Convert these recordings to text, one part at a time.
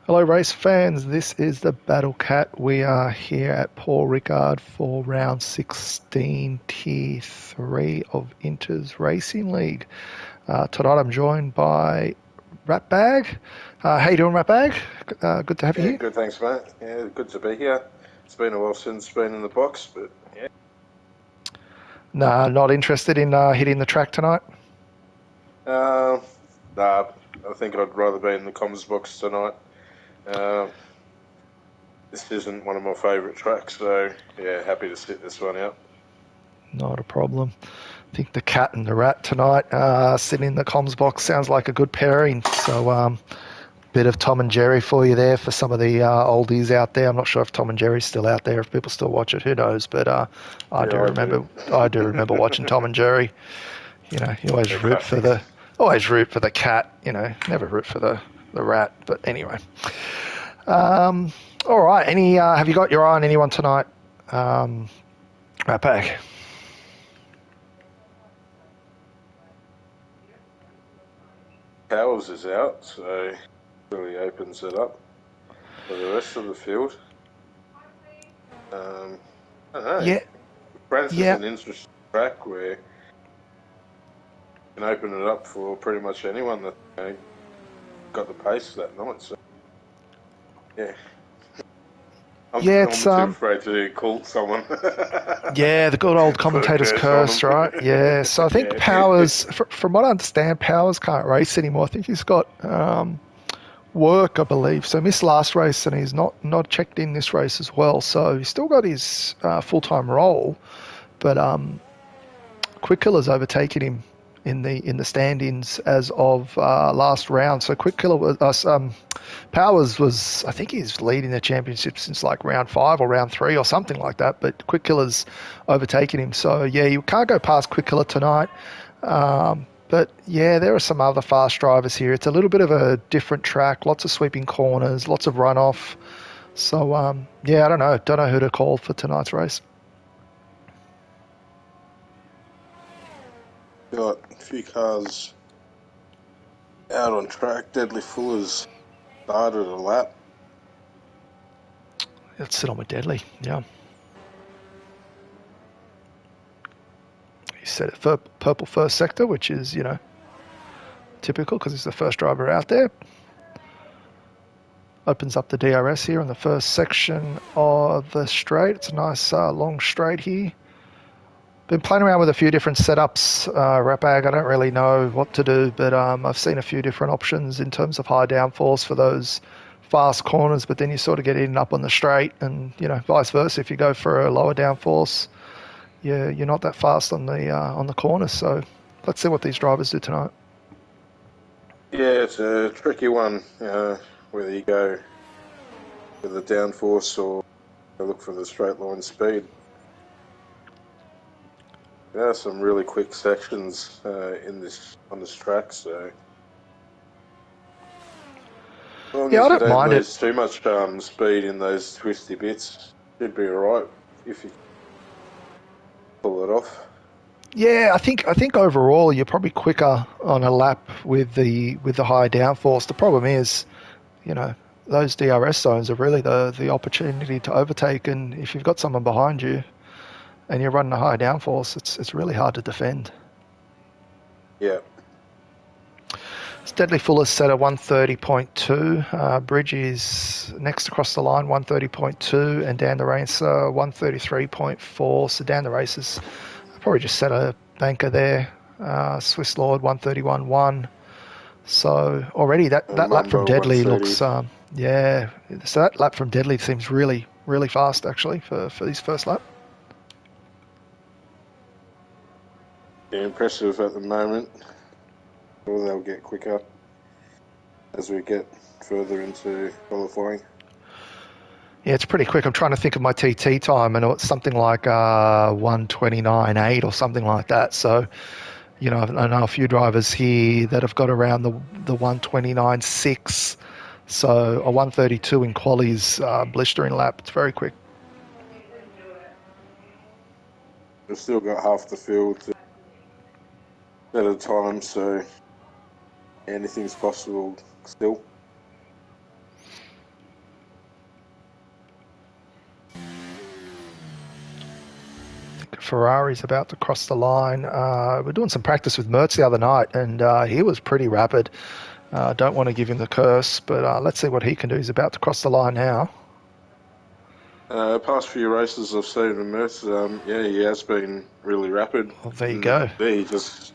Hello, race fans. This is the Battle Cat. We are here at Paul Ricard for round 16, tier 3 of Inter's Racing League. Tonight I'm joined by Ratbag. How you doing, Ratbag? Good to have you Yeah, here. good, thanks, mate. Yeah, good to be here. It's been a while since been in the box, but yeah. Nah, not interested in hitting the track tonight. Um, nah, I think I'd rather be in the comms box tonight. Um, this isn't one of my favourite tracks, so yeah, happy to sit this one out. Not a problem. I think the cat and the rat tonight sitting in the comms box sounds like a good pairing. So, bit of Tom and Jerry for you there for some of the oldies out there. I'm not sure if Tom and Jerry's still out there, if people still watch it, who knows? But I Yeah, do I remember, do. I do remember watching Tom and Jerry. You know, you They're classics. always root for the cat. You know, never root for the rat. But anyway, all right. Have you got your eye on anyone tonight? Right back. Powers is out, so really opens it up for the rest of the field. I don't know. Yeah, France is yeah. an interesting track where you can open it up for pretty much anyone that got the pace that night. So yeah. Yeah, I'm too afraid to call someone. yeah, the good old Put a commentator's curse on curse, them. right? Yeah, so I think Yeah. Powers, from what I understand, Powers can't race anymore. I think he's got work, I believe. So missed last race, and he's not checked in this race as well. So he's still got his full-time role, but Quick Killer's overtaken him in the standings as of last round. So Quick Killer was Powers was, I think he's leading the championship since like round 5 or round 3 or something like that. But Quick Killer's overtaken him. So yeah, you can't go past Quick Killer tonight. But yeah, there are some other fast drivers here. It's a little bit of a different track, lots of sweeping corners, lots of runoff. So yeah, I don't know who to call for tonight's race. Got a few cars out on track. Deadly Fuller's started a lap. Let's sit on with Deadly. Yeah. He set it for purple first sector, which is, you know, typical because he's the first driver out there. Opens up the DRS here in the first section of the straight. It's a nice long straight here. Been playing around with a few different setups, Rapag. I don't really know what to do, but I've seen a few different options in terms of high downforce for those fast corners, but then you sort of get in up on the straight and, you know, vice versa. If you go for a lower downforce, you're not that fast on the corners. So let's see what these drivers do tonight. Yeah, it's a tricky one. Whether you go for the downforce or look for the straight line speed. There are some really quick sections on this track, so as long Yeah, I as you don't don't mind it. lose too much speed in those twisty bits, should be alright if you pull it off. Yeah, I think overall you're probably quicker on a lap with the high downforce. The problem is, you know, those DRS zones are really the opportunity to overtake, and if you've got someone behind you and you're running a high downforce, it's really hard to defend. Yeah. It's Deadly Fuller's set at 130.2. Bridge is next across the line, 130.2, and Dan the Racer 133.4. So Dan the Racer's probably just set a banker there. Swiss Lord 131.1. So already that lap from Mumbo Deadly 130. looks yeah. So that lap from Deadly seems really fast actually for his first lap. Yeah, impressive at the moment. Or they'll get quicker as we get further into qualifying. Yeah, it's pretty quick. I'm trying to think of my TT time, and it's something like 1:29.8 or something like that. So, you know, I know a few drivers here that have got around the 1:29.6. So a 1:32 in quali's blistering lap. It's very quick. We've still got half the field at a time, so anything's possible still. Ferrari's about to cross the line. We're doing some practice with Mertz the other night, and he was pretty rapid. Don't want to give him the curse, but let's see what he can do. He's about to cross the line now. Past few races I've seen him with, he has been really rapid. Well, there you go. There he just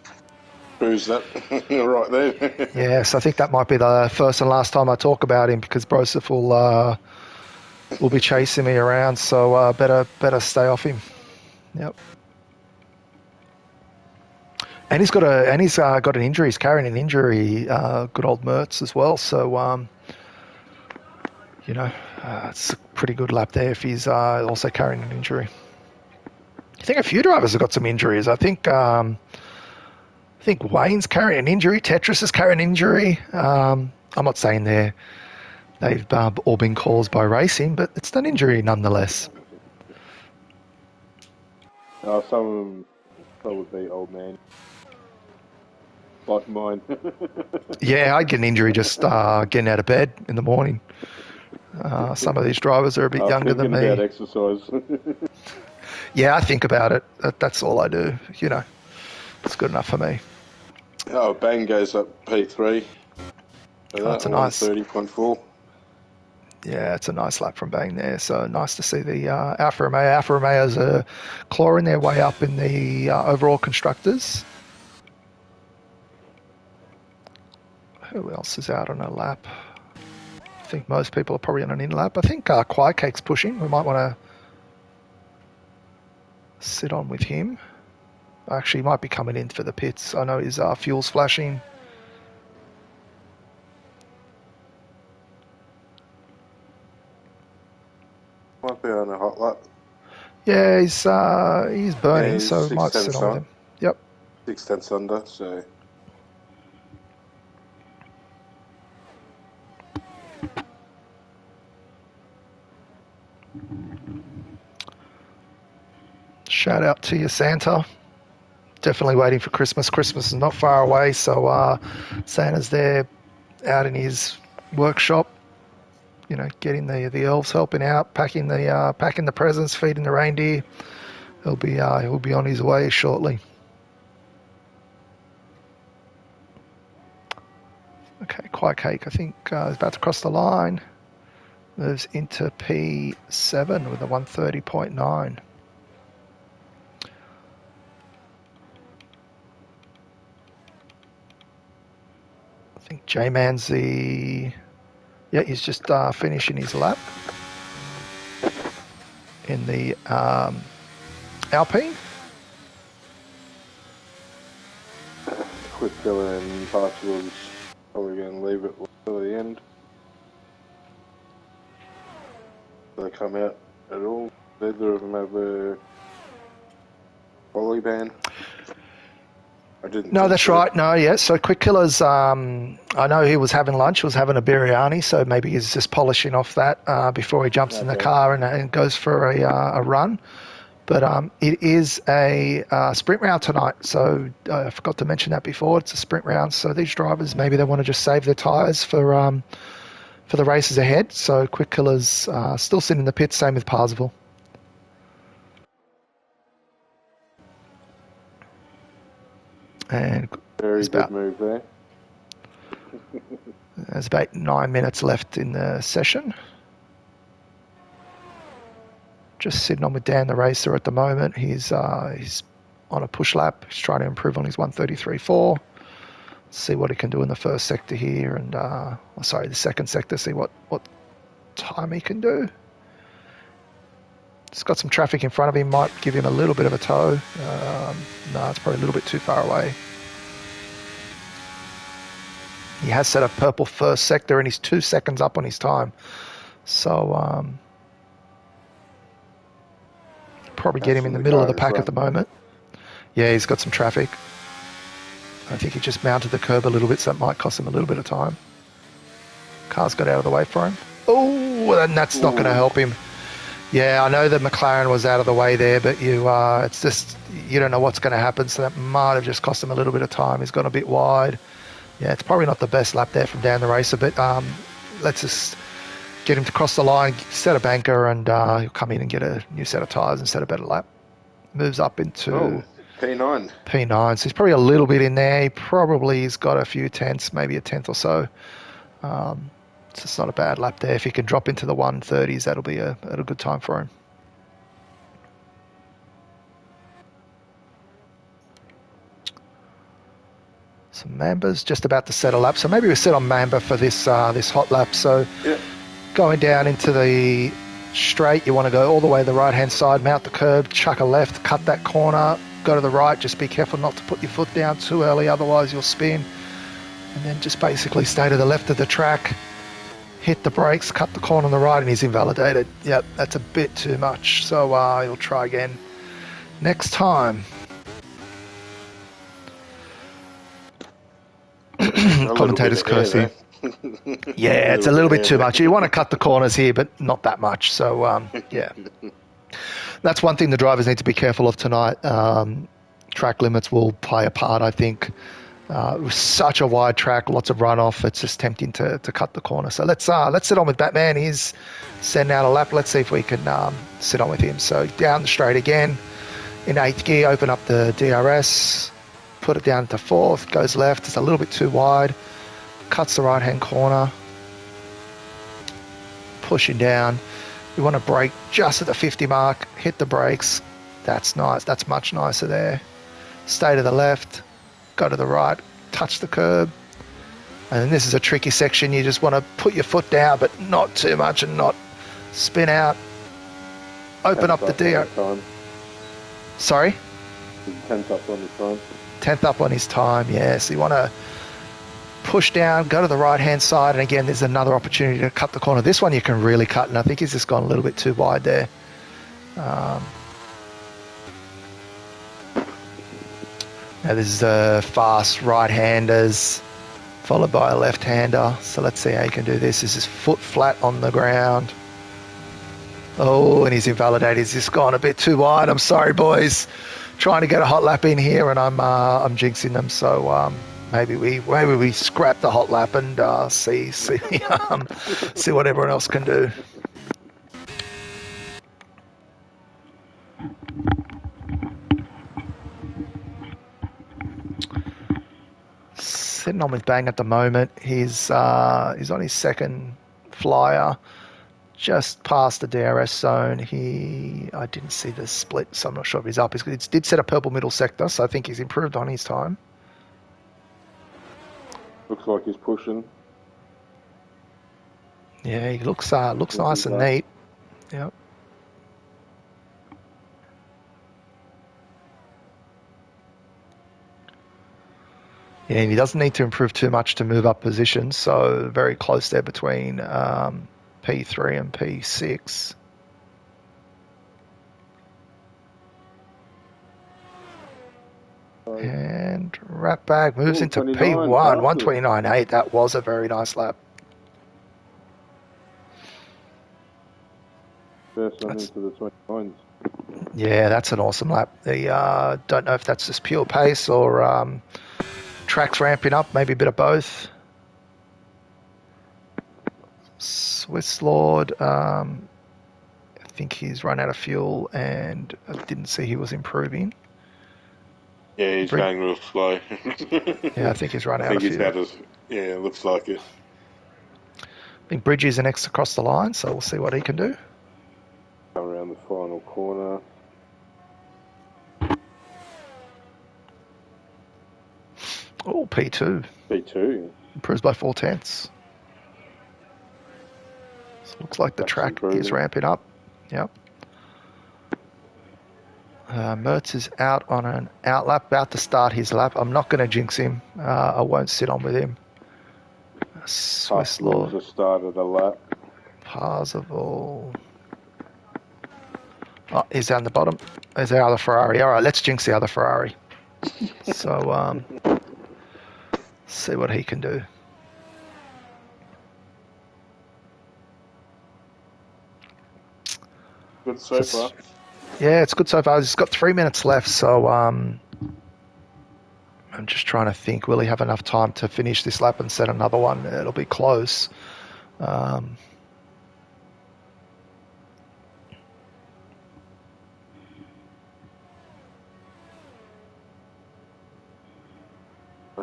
proves that right there. Yes, I think that might be the first and last time I talk about him, because Broseph will be chasing me around, so better stay off him. Yep. And he's got an injury. He's carrying an injury. Good old Mertz as well. So it's a pretty good lap there if he's also carrying an injury. I think a few drivers have got some injuries. I think Wayne's carrying an injury. Tetris is carrying an injury. I'm not saying they've all been caused by racing, but it's an injury nonetheless. Some of them would be old man, like mine. Yeah, I'd get an injury just getting out of bed in the morning. Some of these drivers are a bit younger than me. About exercise. Yeah, I think about it. That's all I do. It's good enough for me. Oh, Bang goes up P3. That's a nice 30.4. Yeah, it's a nice lap from Bang there. So nice to see the Alfa Romeo. Alfa Romeos are clawing their way up in the overall constructors. Who else is out on a lap? I think most people are probably on an in lap. I think Quai Cake's pushing. We might want to sit on with him. Actually, he might be coming in for the pits. I know his fuel's flashing. Might be on a hot lap. Yeah, he's burning, he's so might sit on with him. Yep. 6/10 under, so. Shout out to you, Santa. Definitely waiting for Christmas. Christmas is not far away, so Santa's there out in his workshop, getting the elves helping out, packing the presents, feeding the reindeer. He'll be on his way shortly. Okay, Quai Cake, I think, is about to cross the line. Moves into P7 with a 130.9. I think J-Man's he's just finishing his lap in the Alpine. Quick filler and Portugal's probably going to leave it till the end. They come out at all. Neither of them have a volley ban. No, that's right. No, yeah. So Quick Killer's, I know he was having lunch, he was having a biryani, so maybe he's just polishing off that before he jumps in the car and goes for a run. But it is a sprint round tonight, so I forgot to mention that before. It's a sprint round, so these drivers, maybe they want to just save their tyres for the races ahead. So Quick Killer's still sitting in the pits, same with Parsifal. And very good move there. There's about 9 minutes left in the session. Just sitting on with Dan the racer at the moment. He's on a push lap. He's trying to improve on his 133.4. See what he can do in the first sector here, and the second sector. See what time he can do. He's got some traffic in front of him. Might give him a little bit of a tow. No, it's probably a little bit too far away. He has set a purple first sector, and he's 2 seconds up on his time. So probably get him in the middle of the pack at the moment. Yeah, he's got some traffic. I think he just mounted the curb a little bit, so that might cost him a little bit of time. Car's got out of the way for him. Oh, and that's not going to help him. Yeah, I know that McLaren was out of the way there, but it's just, you don't know what's going to happen, so that might have just cost him a little bit of time. He's gone a bit wide. Yeah, it's probably not the best lap there from Dan the racer, but let's just get him to cross the line, set a banker, and he'll come in and get a new set of tyres and set a better lap. moves up into P9. P9. So he's probably a little bit in there. He probably has got a few tenths, maybe a tenth or so. So it's not a bad lap there. If he can drop into the 130s, that'll be a good time for him. So Mamba's just about to set a lap. So maybe we set on Mamba for this hot lap. So going down into the straight, you want to go all the way to the right-hand side, mount the curb, chuck a left, cut that corner, go to the right. Just be careful not to put your foot down too early, otherwise you'll spin. And then just basically stay to the left of the track, hit the brakes, cut the corner on the right, and he's invalidated. Yep, that's a bit too much. So he'll try again next time. Commentator's cursing. Yeah, it's a little bit too much. You want to cut the corners here, but not that much. So, yeah. That's one thing the drivers need to be careful of tonight. Track limits will play a part, I think. It was such a wide track, lots of runoff. It's just tempting to cut the corner. So let's sit on with Batman. He's sending out a lap. Let's see if we can sit on with him. So down the straight again. In 8th gear, open up the DRS. Put it down to 4th, goes left, it's a little bit too wide, cuts the right-hand corner, pushing down. You want to brake just at the 50 mark, hit the brakes. That's nice, that's much nicer there. Stay to the left, go to the right, touch the curb. And then this is a tricky section, you just want to put your foot down, but not too much and not spin out. Open up the DRS. Sorry? 10th up on the time. 10th up on his time, yeah. So you want to push down, go to the right-hand side, and again, there's another opportunity to cut the corner. This one you can really cut, and I think he's just gone a little bit too wide there. Now this is fast right-handers, followed by a left-hander. So let's see how he can do this. This is foot flat on the ground. Oh, and he's invalidated. He's just gone a bit too wide. I'm sorry, boys. Trying to get a hot lap in here, and I'm jinxing them. So maybe we scrap the hot lap and see what everyone else can do. Sitting on with Bang at the moment. He's on his second flyer. Just past the DRS zone. I didn't see the split, so I'm not sure if he's up. He did set a purple middle sector, so I think he's improved on his time. Looks like he's pushing. Yeah, he looks nice and neat. Yep. Yeah, and he doesn't need to improve too much to move up positions, so very close there between P3 and P6. And Ratbag moves into P1, 129.8. That was a very nice lap. First one into the 29s. Yeah, that's an awesome lap. Don't know if that's just pure pace or track's ramping up, maybe a bit of both. Swiss Lord, I think he's run out of fuel and I didn't see he was improving. Yeah, he's going real slow. Yeah, I think he's run out of fuel. Yeah, it looks like it. I think Bridges are next across the line, so we'll see what he can do. Around the final corner. Oh, P2. P2. Improves by 4/10. So looks like the track is ramping up. Yep. Mertz is out on an out lap, about to start his lap. I'm not going to jinx him. I won't sit on with him. Swiss Lord. Just started a lap. Parzival. Oh, he's down the bottom. There's the other Ferrari. All right, let's jinx the other Ferrari. So, see what he can do. Good so far. Yeah, it's good so far. He's got 3 minutes left, so I'm just trying to think. Will he have enough time to finish this lap and set another one? It'll be close.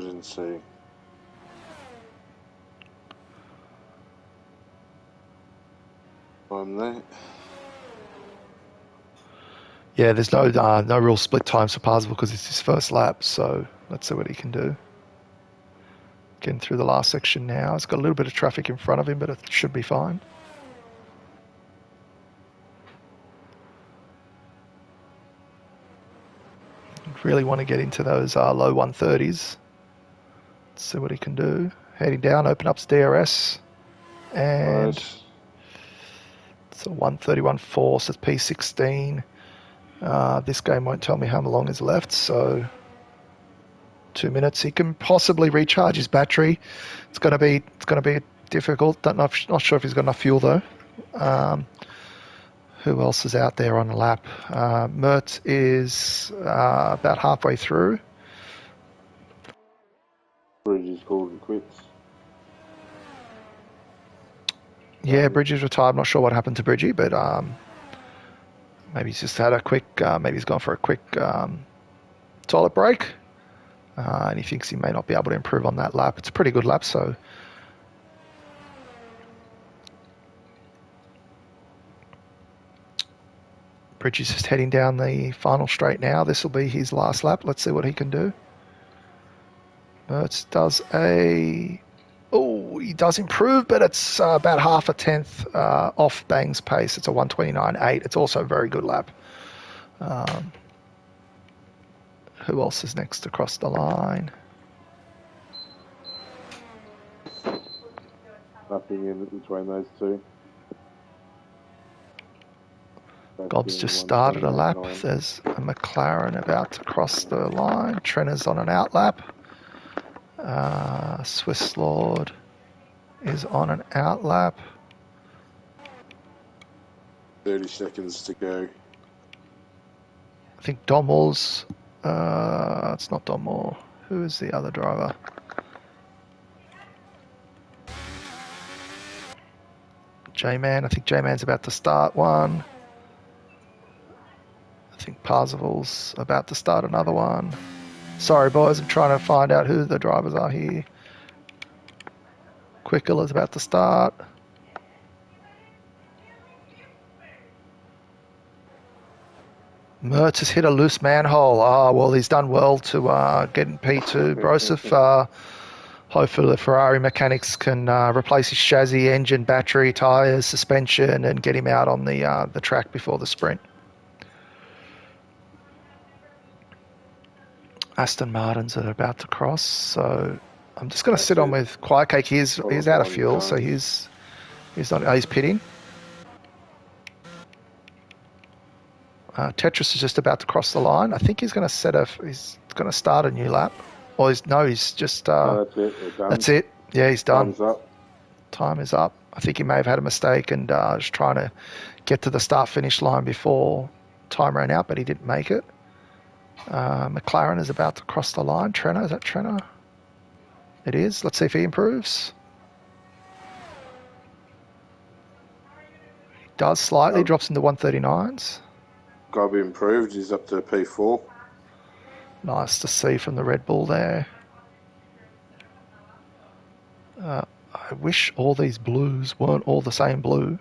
didn't see. I'm there. Yeah, there's no real split times for Parsable because it's his first lap, so let's see what he can do. Getting through the last section now. He's got a little bit of traffic in front of him, but it should be fine. Really want to get into those low 130s. Let's see what he can do. Heading down, open up DRS. And Nice. it's a 131.4, so it's P16. This game won't tell me how long is left, so 2 minutes. He can possibly recharge his battery. It's going to be difficult. Not sure if he's got enough fuel though. Who else is out there on the lap? Mert is about halfway through. Bridges called it quits. Yeah, Bridgie's retired. I'm not sure what happened to Bridgie, but maybe he's just had a quick. Maybe he's gone for a quick toilet break, and he thinks he may not be able to improve on that lap. It's a pretty good lap, so. Bridgie's just heading down the final straight now. This will be his last lap. Let's see what he can do. Mertz does he does improve, but it's about half a tenth off Bang's pace. It's a 129.8. It's also a very good lap. Who else is next across the line? Nothing in between those two. Gobbs just started a lap. There's a McLaren about to cross the line. Trenner's on an out lap. Swiss Lord is on an out lap. 30 seconds to go. I think Dommel's... it's not Dommel. Who is the other driver? J-Man. I think J-Man's about to start one. I think Parsifal's about to start another one. Sorry, boys, I'm trying to find out who the drivers are here. Quickle is about to start. Mertz has hit a loose manhole. Oh, well, he's done well to get in P2. Broseph, hopefully the Ferrari mechanics can replace his chassis, engine, battery, tyres, suspension, and get him out on the track before the sprint. Aston Martins are about to cross, so I'm just going to sit on with Quiet Cake. He's out of fuel, so he's pitting. Tetris is just about to cross the line. I think he's going to start a new lap, or he's just. No, that's it. We're done. That's it. Yeah, he's done. Time's up. Time is up. I think he may have had a mistake and just trying to get to the start-finish line before time ran out, but he didn't make it. McLaren is about to cross the line. Trenner, is that Trenner? It is. Let's see if he improves. He does slightly, drops into 139s. Got to be improved. He's up to P4. Nice to see from the Red Bull there. I wish all these blues weren't all the same blue.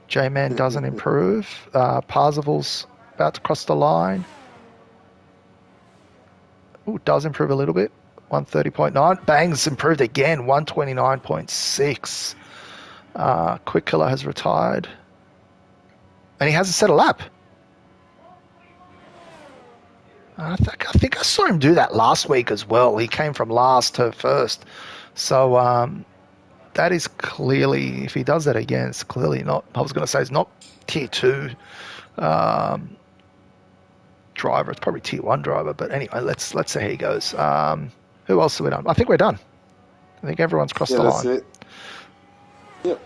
J-Man doesn't improve. Parzival's about to cross the line. Ooh, does improve a little bit. 130.9. Bang's improved again. 129.6. Quick Killer has retired. And he hasn't set a lap. I think I saw him do that last week as well. He came from last to first. So that is clearly, if he does that again, it's clearly not, I was going to say it's not tier 2 driver. It's probably tier 1 driver. But anyway, let's see how he goes. Who else have we done? I think we're done. I think everyone's crossed the line. That's it. Yep.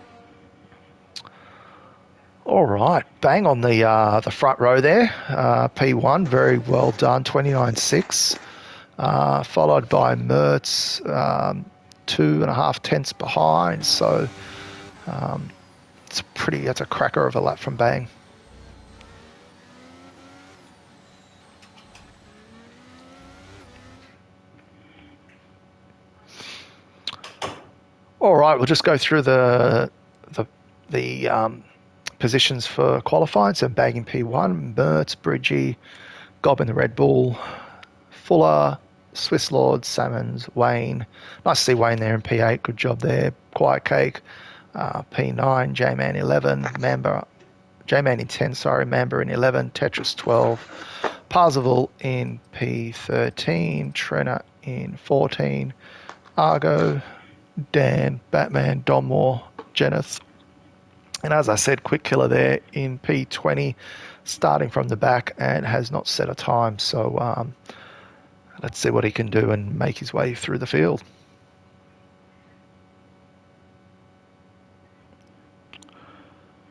All right, Bang on the front row there. P1, very well done, 29.6. Followed by Mertz, 2.5 tenths behind. So that's a cracker of a lap from Bang. All right, we'll just go through the positions for qualifying. So Bag in P1, Mertz, Bridgie, Gob in the Red Bull, Fuller, Swiss Lord, Salmons, Wayne. Nice to see Wayne there in P8. Good job there. Quiet Cake, P9, J-Man 11, Mamba, J-Man in 10, sorry, Mamba in 11, Tetris 12, Parzival in P13, Trenner in 14, Argo, Dan, Batman, Donmore, Jenneth. And as I said, Quick Killer there in P20, starting from the back and has not set a time. So let's see what he can do and make his way through the field.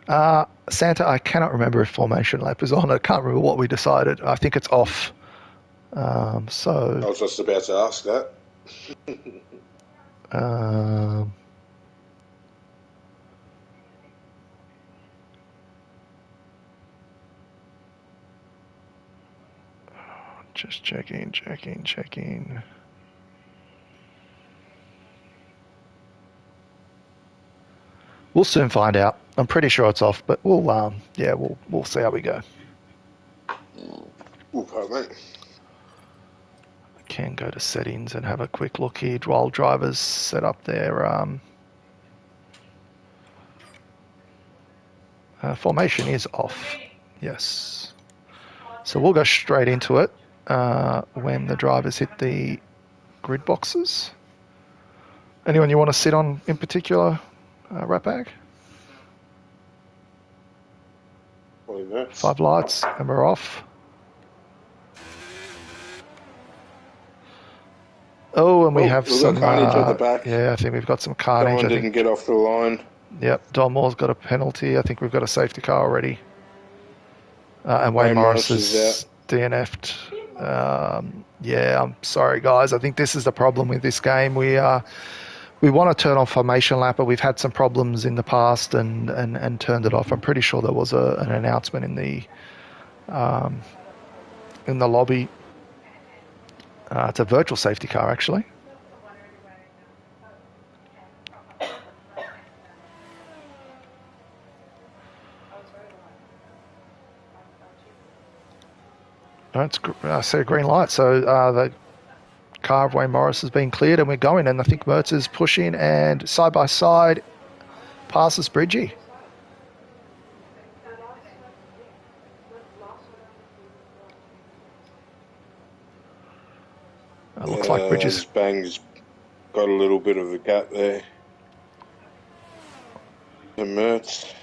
Santa, I cannot remember if formation lap is on. I can't remember what we decided. I think it's off. I was just about to ask that. Just checking. We'll soon find out. I'm pretty sure it's off, but we'll see how we go. Ooh, pardon me. Can go to settings and have a quick look here while drivers set up their formation is off. Yes. So we'll go straight into it when the drivers hit the grid boxes. Anyone you want to sit on in particular, Ratbag? 5 lights and we're off. Oh, and we have some carnage at the back. Yeah, I think we've got some carnage. Someone didn't get off the line. Yep, Don Moore's got a penalty. I think we've got a safety car already. And Wayne Morris is DNF'd. Yeah, I'm sorry, guys. I think this is the problem with this game. We want to turn off formation lap, but we've had some problems in the past and turned it off. I'm pretty sure there was an announcement in the lobby. It's a virtual safety car, actually. I see a green light. So the car of Wayne Morris has been cleared and we're going. And I think Mertz is pushing and side by side passes Bridgie. It looks like Bridges. Bang's got a little bit of a gap there. And Mertz.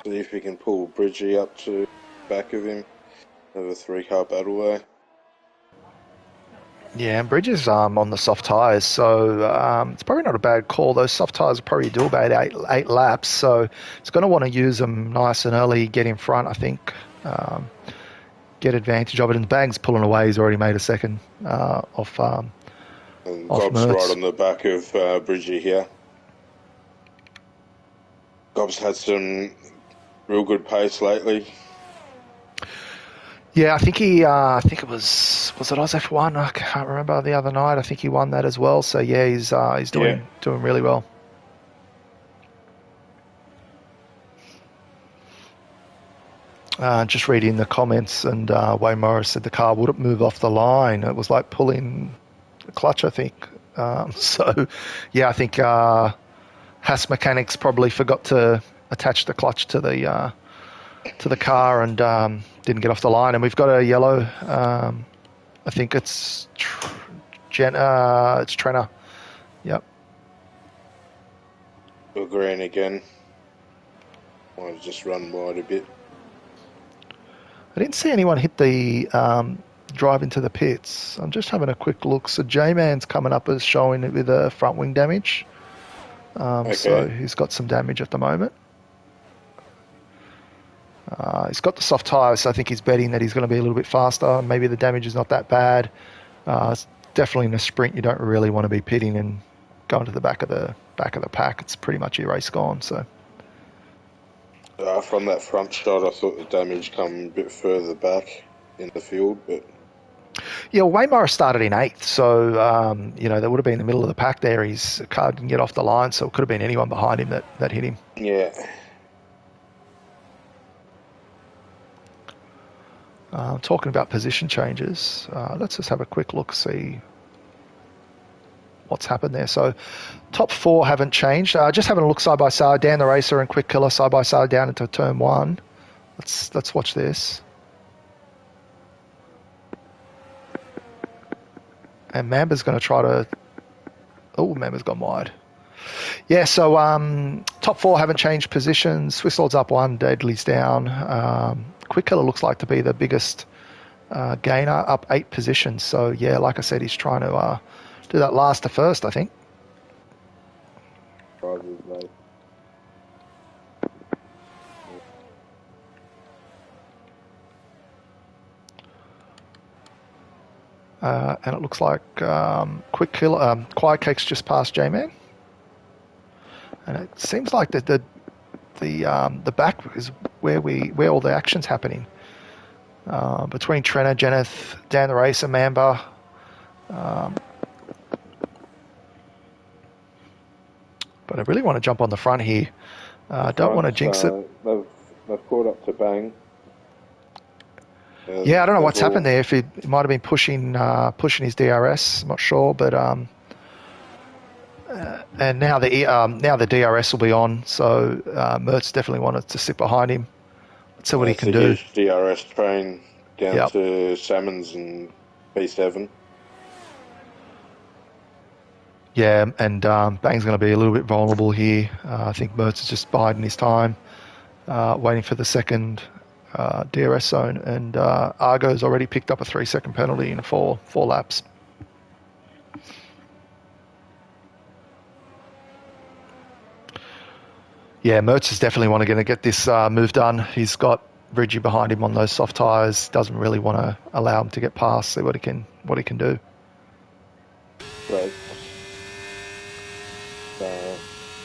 See if he can pull Bridgie up to the back of him. Have a 3-car battle there. Yeah, and Bridges on the soft tyres, so it's probably not a bad call. Those soft tyres will probably do about eight laps, so it's going to want to use them nice and early, get in front, I think. Get advantage of it, and Bang's pulling away. He's already made a second off. And Gob's right on the back of Bridgie here. Gob's had some real good pace lately. Yeah, I think it was it Oz F1? I can't remember the other night. I think he won that as well. So yeah, he's doing really well. Just reading the comments, and Wayne Morris said the car wouldn't move off the line. It was like pulling the clutch, I think. So, yeah, I think Haas Mechanics probably forgot to attach the clutch to the car and didn't get off the line. And we've got a yellow. I think it's it's Trenner. Yep. We're green again. Might just run wide a bit. I didn't see anyone hit the drive into the pits. I'm just having a quick look. So J-Man's coming up as showing it with a front wing damage. Okay. So he's got some damage at the moment. He's got the soft tyres, so I think he's betting that he's going to be a little bit faster. Maybe the damage is not that bad. It's definitely in a sprint you don't really want to be pitting and going to the back of the pack. It's pretty much your race gone. So. From that front shot, I thought the damage come a bit further back in the field, but Yeah, well, Wayne Morris started in 8th, so, they would have been in the middle of the pack there. His car didn't get off the line, so it could have been anyone behind him that hit him. Yeah. Talking about position changes, let's just have a quick look, see what's happened there. So top 4 haven't changed. Just having a look side by side. Dan the Racer and Quick Killer side by side down into turn 1. Let's watch this. And Mamba's going to try to... Oh, Mamba's gone wide. Yeah, so top 4 haven't changed positions. Swiss Lord's up 1, Deadly's down. Quick Killer looks like to be the biggest gainer, up 8 positions. So, yeah, like I said, he's trying to do that last to first, I think. Drivers, mate. And it looks like Quick Killer, Quiet Cake's just past J-Man. And it seems like the back is where all the action's happening. Between Trenner, Jenneth, Dan the Racer, Mamba. But I really want to jump on the front here. Don't want to jinx it. They've caught up to Bang. Yeah, I don't know what's happened there. If he might have been pushing his DRS, I'm not sure. But and now the DRS will be on, so Mertz definitely wanted to sit behind him. Let's see what he can do. Huge DRS train down to Salmons and B7. Yeah, and Bang's going to be a little bit vulnerable here. I think Mertz is just biding his time, waiting for the second DRS zone. And Argo's already picked up a 3-second penalty in four laps. Yeah, Mertz is definitely going to get this move done. He's got Bridgie behind him on those soft tyres. Doesn't really want to allow him to get past. See what he can do. Right.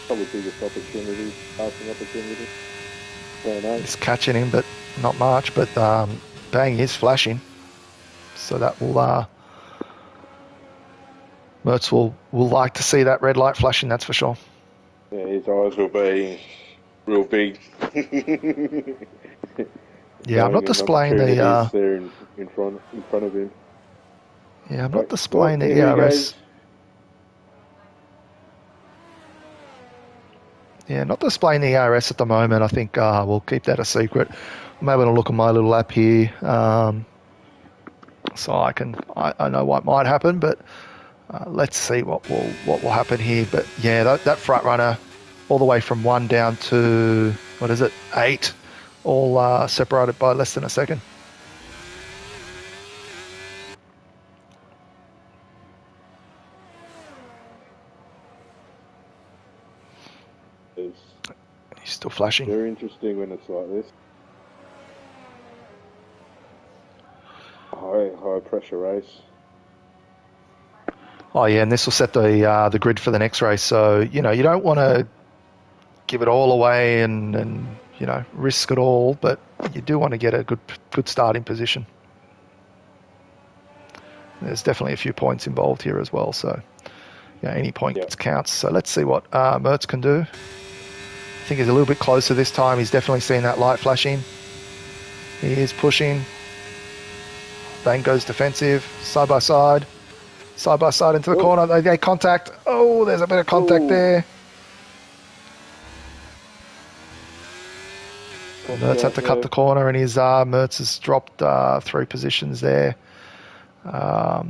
Probably biggest opportunity, passing opportunity. He's catching him, but not much. But Bang is flashing, so that will Mertz will like to see that red light flashing. That's for sure. Yeah, his eyes will be real big. Yeah, I'm not displaying the there in front of him. Yeah, I'm not displaying the ERS. Yeah, not displaying the ERS at the moment. I think we'll keep that a secret. I'm having a look at my little app here, so I know what might happen, but let's see what will happen here. But yeah, that front runner, all the way from 1 down to 8, all separated by less than a second. He's still flashing. Very interesting when it's like this. High pressure race. Oh yeah, and this will set the grid for the next race. So you don't want to give it all away and risk it all, but you do want to get a good starting position. There's definitely a few points involved here as well. So any point counts. So let's see what Mertz can do. I think he's a little bit closer this time. He's definitely seen that light flashing. He is pushing. Bang goes defensive, side by side into the corner. They contact. Oh, there's a bit of contact there. Mertz had to cut the corner, and his Mertz has dropped 3 positions there. I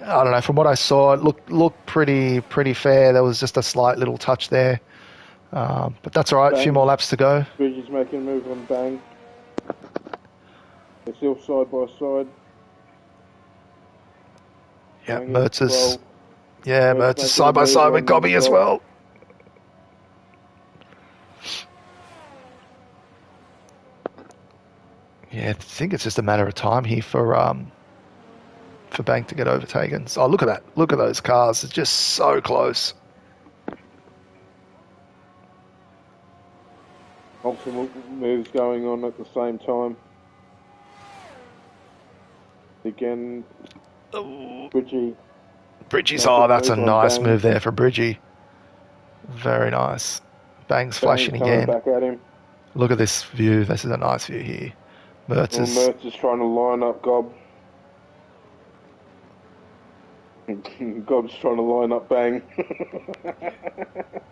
don't know. From what I saw, it looked pretty fair. There was just a slight little touch there. But that's all right. A few more laps to go. Bridge is making a move on Bang. They're still side by side. Yeah, Mertz is side by side with Gobby as well. Yeah, I think it's just a matter of time here for Bang to get overtaken. So look at that. Look at those cars. It's just so close. Multiple moves going on at the same time. again. Oh, Bridgie. Bridgie's, Making a that's a move on nice Bang. move there for Bridgie. Very nice. Bang's Bang's flashing coming again. back at him. Look at this view. This is a nice view here. Mertz Well, is... Mertz is trying to line up Gob. Gob's trying to line up Bang.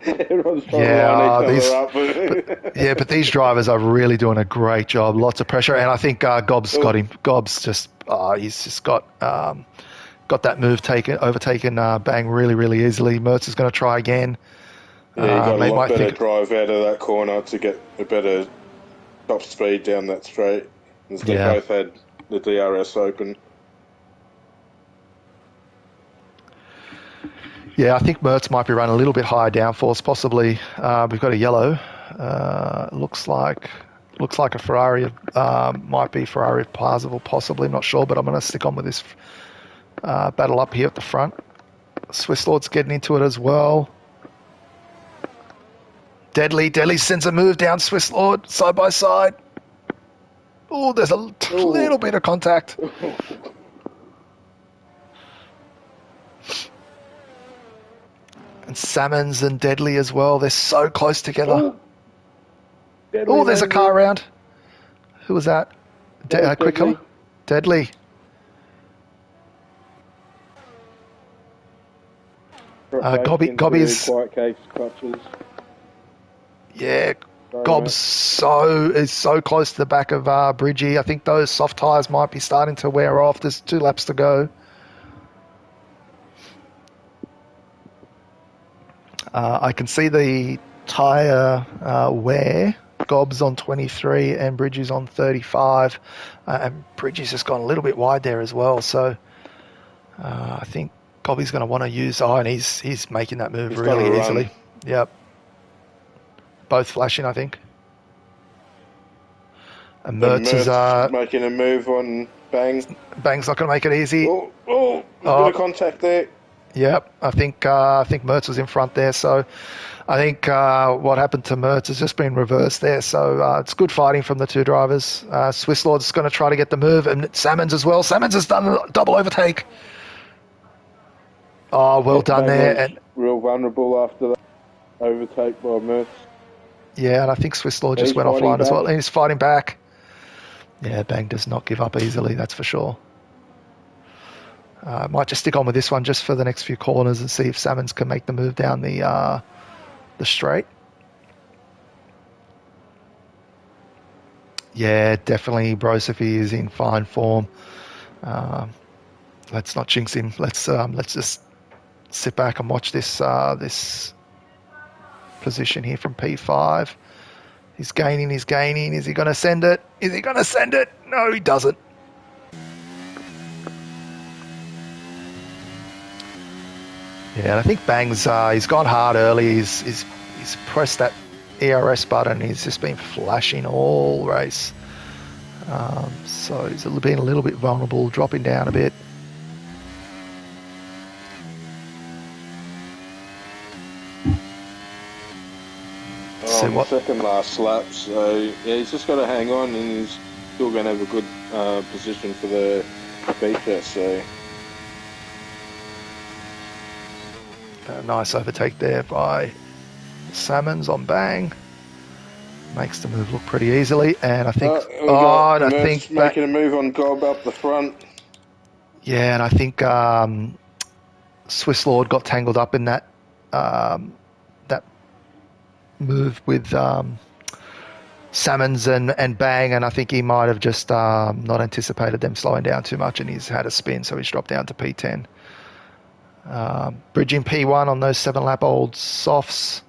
Everyone's trying to line each other up. but these drivers are really doing a great job. Lots of pressure, and I think Gob's got him. Gob's just he's just got that move overtaken Bang really, really easily. Mertz is going to try again. Yeah, you got a lot better drive out of that corner to get a better top speed down that straight. As they both had the DRS open. Yeah, I think Mertz might be running a little bit higher downforce, possibly. We've got a yellow. Looks like a Ferrari. Might be Ferrari possibly. I'm not sure, but I'm going to stick on with this battle up here at the front. Swiss Lord's getting into it as well. Deadly sends a move down Swiss Lord, side by side. Oh, there's a little bit of contact. And Salmons and Deadly as well. They're so close together. Oh, there's a car around. Who was that? Quick color? Deadly. Gobby's... Quiet case clutches. Yeah, Gob's is so close to the back of Bridgie. I think those soft tyres might be starting to wear off. There's 2 laps to go. I can see the tyre wear. Gob's on 23 and Bridgie's on 35. And Bridgie's just gone a little bit wide there as well. So I think Gobby's going to want to use... and he's making that move really easily. Yep. Both flashing, I think. And Mertz is making a move on Bang. Bang's not going to make it easy. A bit of contact there. Yep, I think Mertz was in front there. So I think what happened to Mertz has just been reversed there. So it's good fighting from the 2 drivers. Swiss Lord's going to try to get the move, and Salmons as well. Salmons has done a double overtake. Oh, well done there. And real vulnerable after that overtake by Mertz. Yeah, and I think Swiss Lord just went offline as well. And he's fighting back. Yeah, Bang does not give up easily, that's for sure. Might just stick on with this one just for the next few corners and see if Salmons can make the move down the straight. Yeah, definitely Brosophy is in fine form. Let's not jinx him. Let's just sit back and watch this position here from P5. He's gaining. Is he going to send it? No, he doesn't. Yeah, and I think Bang's he's gone hard early. He's pressed that ERS button. He's just been flashing all race. So he's been a little bit vulnerable, dropping down a bit. Second last lap, so yeah, he's just got to hang on, and he's still going to have a good position for the feature. So a nice overtake there by Salmons on Bang. Makes the move look pretty easily, and I think making a move on Gob up the front. Yeah, and I think Swiss Lord got tangled up in that move with Salmons and Bang, and I think he might have just not anticipated them slowing down too much, and he's had a spin, so he's dropped down to P10. Bridging P1 on those 7-lap-old softs.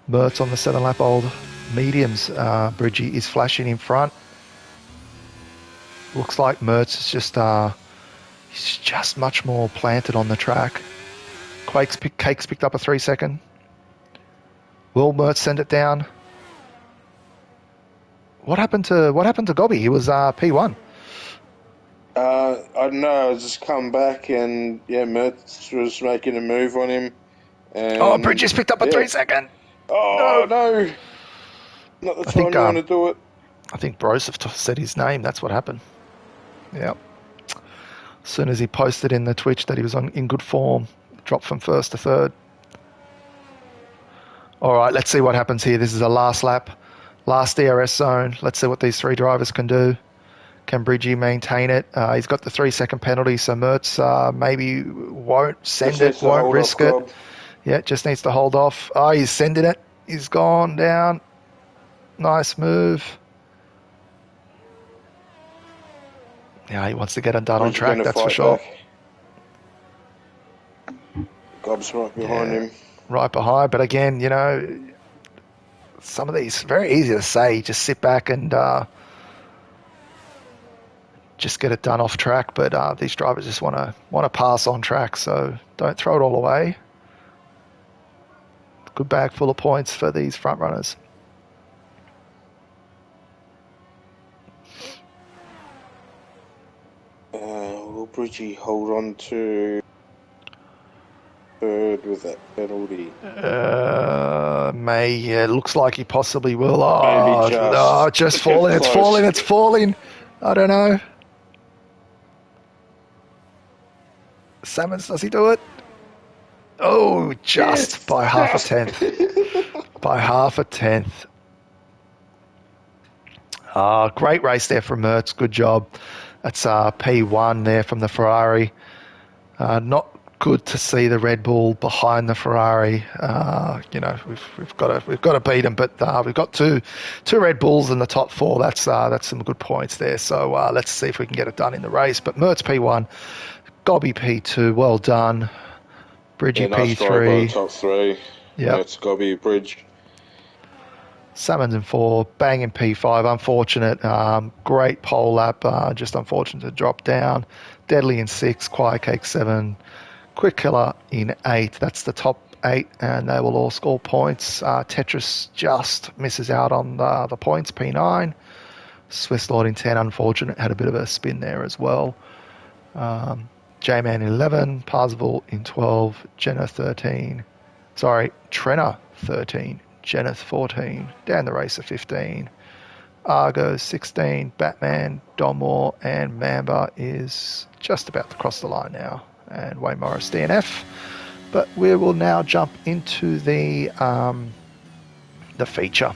Mertz on the 7-lap-old mediums. Bridgie is flashing in front. Looks like Mertz is he's just much more planted on the track. Cake's picked up a 3-second. Will Mertz send it down? What happened to Gobby? He was P1. I don't know. I just come back and Mertz was making a move on him. And, Bridges picked up a 3-second. Oh no! Not the time you want to do it. I think Broseph said his name. That's what happened. Yep. As soon as he posted in the Twitch that he was in good form, dropped from first to third. All right, let's see what happens here. This is a last lap, last DRS zone. Let's see what these three drivers can do. Can Bridgie maintain it? He's got the 3-second penalty, so Mertz maybe won't send it, won't risk it. Yeah, just needs to hold off. Oh, he's sending it. He's gone down. Nice move. Yeah, he wants to get it done on track, that's for sure. Gob's right behind him. Right behind, but again, you know, some of these, very easy to say, just sit back and just get it done off track, but these drivers just want to pass on track, so don't throw it all away. Good bag full of points for these front runners. Will Bridgie hold on to third with that penalty? It looks like he possibly will. Oh, just falling. It's falling. It's falling. I don't know. Salmons, does he do it? Oh, just by half a tenth. By half a tenth. Great race there from Mertz. Good job. That's P1 there from the Ferrari. Not good to see the Red Bull behind the Ferrari. You know, we've got to beat them, but we've got two Red Bulls in the top four. That's some good points there. So let's see if we can get it done in the race. But Mertz P1, Gobby P2. Well done. Bridgie P3. Top three. Yeah. It's Gobby, Bridge. Salmons in 4, Bang in P5. Unfortunate. Great pole lap. Just unfortunate to drop down. Deadly in 6. Quiet Cake 7. Quick Killer in 8. That's the top 8, and they will all score points. Tetris just misses out on the points. P9. Swiss Lord in 10. Unfortunate. Had a bit of a spin there as well. J-Man in 11. Parzival in 12. Jenna 13. Sorry, Trenner 13. Jeneth 14, Dan the Racer 15, Argo 16, Batman, Domore, and Mamba is just about to cross the line now, and Wayne Morris DNF. But we will now jump into the feature.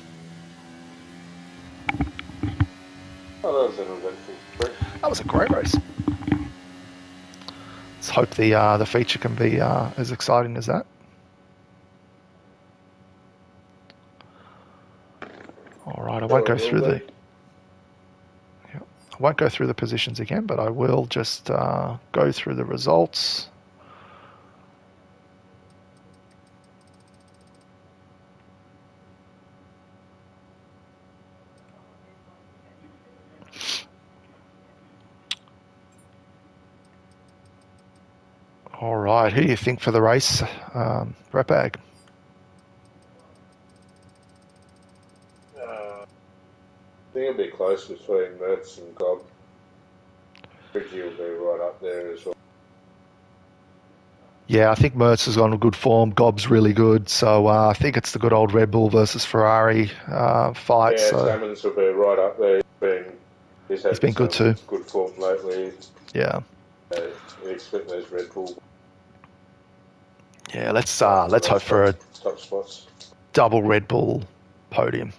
Oh, that was an eventful sprint. That was a great race. Let's hope the feature can be as exciting as that. All right, I won't go through the positions again, but I will just go through the results. All right, who do you think for the race, Repag? I think it'll be close between Mertz and Gob. Bridgie will be right up there as well. Yeah, I think Mertz is on a good form. Gob's really good. So I think it's the good old Red Bull versus Ferrari fight. Yeah, so. Salmons will be right up there. He's been good too. Good form lately. Yeah. We expect those Red Bull. Yeah, let's hope for a top spots. Double Red Bull podium.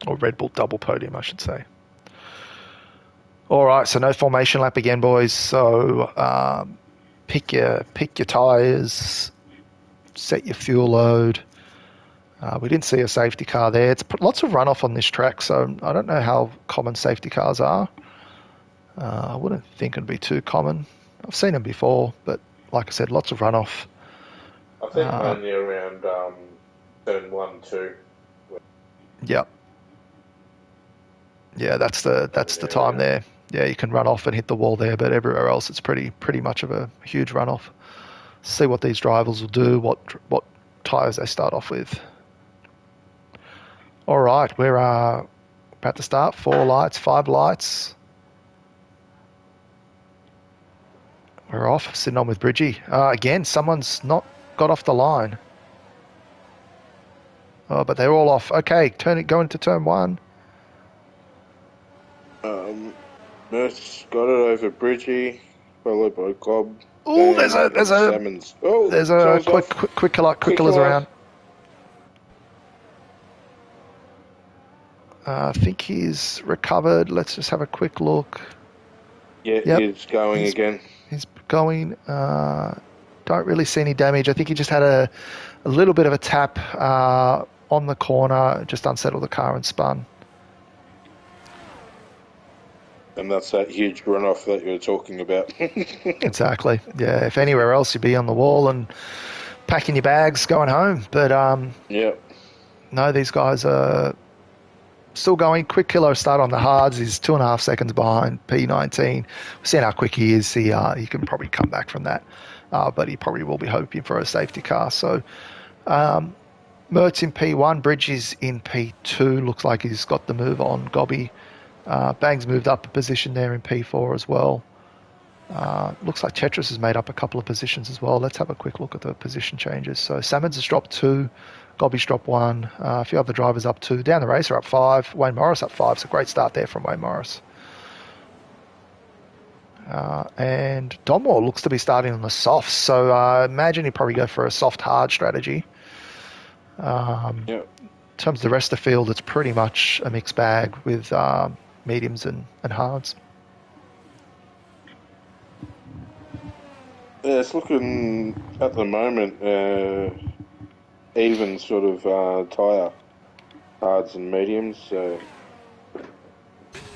Or Red Bull double podium, I should say. All right, so no formation lap again, boys. So pick your tyres, set your fuel load. We didn't see a safety car there. It's lots of runoff on this track, so I don't know how common safety cars are. I wouldn't think it'd be too common. I've seen them before, but like I said, lots of runoff. I think mainly around turn 1, 2. Yep. Yeah, that's the time there. Yeah, you can run off and hit the wall there, but everywhere else it's pretty much of a huge runoff. See what these drivers will do, what tyres they start off with. All right, we're about to start. 4 lights, 5 lights. We're off, sitting on with Bridgie. Again, someone's not got off the line. Oh, but they're all off. Okay, go into turn 1. Mertz got it over Bridgie, followed by Cobb, Oh, Bang, and Salmons. Oh, there's a someone's off. quick Quick killer's killer. around. I think he's recovered. Let's just have a quick look. Yeah, Yep, he's going again. he's going. Don't really see any damage. I think he just had a little bit of a tap on the corner, just unsettled the car and spun. And that's that huge runoff that you were talking about. Exactly. Yeah, if anywhere else, you'd be on the wall and packing your bags, going home. But Yeah. no, these guys are still going. Quick killer start on the hards. He's 2.5 seconds behind P19. We've seen how quick he is. He can probably come back from that, but he probably will be hoping for a safety car. So Mertz in P1, Bridges in P2. Looks like he's got the move on Gobby. Bang's moved up a position there in P4 as well. Looks like Tetris has made up a couple of positions as well. Let's have a quick look at the position changes. So Salmons has dropped 2, Gobby's dropped 1, a few other drivers up 2. Down the race are up 5, Wayne Morris up 5. So great start there from Wayne Morris. And Domore looks to be starting on the softs. So I imagine he'd probably go for a soft-hard strategy. Yeah. In terms of the rest of the field, it's pretty much a mixed bag with mediums and hards. Yeah, it's looking at the moment even sort of tyre, hards and mediums. So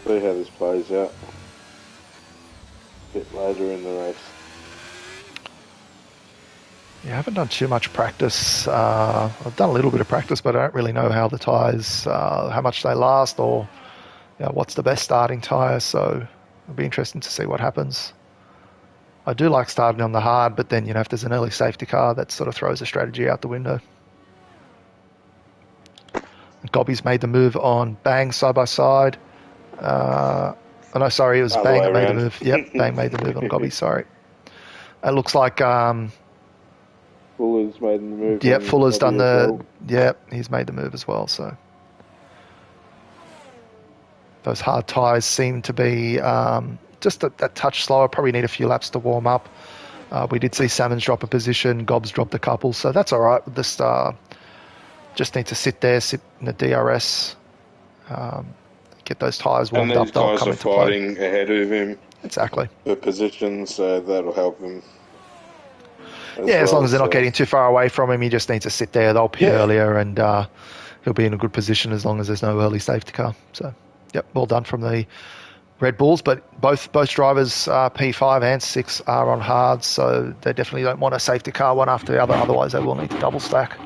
see how this plays out a bit later in the race. Yeah, I haven't done too much practice. I've done a little bit of practice, but I don't really know how the tyres, how much they last, or what's the best starting tyre. So it'll be interesting to see what happens. I do like starting on the hard, but then if there's an early safety car, that sort of throws the strategy out the window. Gobby's made the move on Bang side by side. Oh no, sorry, it was Other Bang way that made the around. move. Yep, Bang made the move on Gobby. Sorry. It looks like Fuller's made the move. Yep, Fuller's done Bobby as the. well. Yep, he's made the move as well. So those hard tyres seem to be just that touch slower. Probably need a few laps to warm up. We did see Salmons drop a position. Gobbs dropped a couple, so that's all right. This just need to sit in the DRS, get those tyres And warmed up. these They'll guys come are into play. fighting ahead of him Exactly. for position, so that'll help him. As long as they're not getting too far away from him, he just needs to sit there. They'll pit earlier, and he'll be in a good position as long as there's no early safety car. So, yep, well done from the Red Bulls. But both drivers, P5 and 6, are on hards, so they definitely don't want a safety car one after the other. Otherwise, they will need to double stack.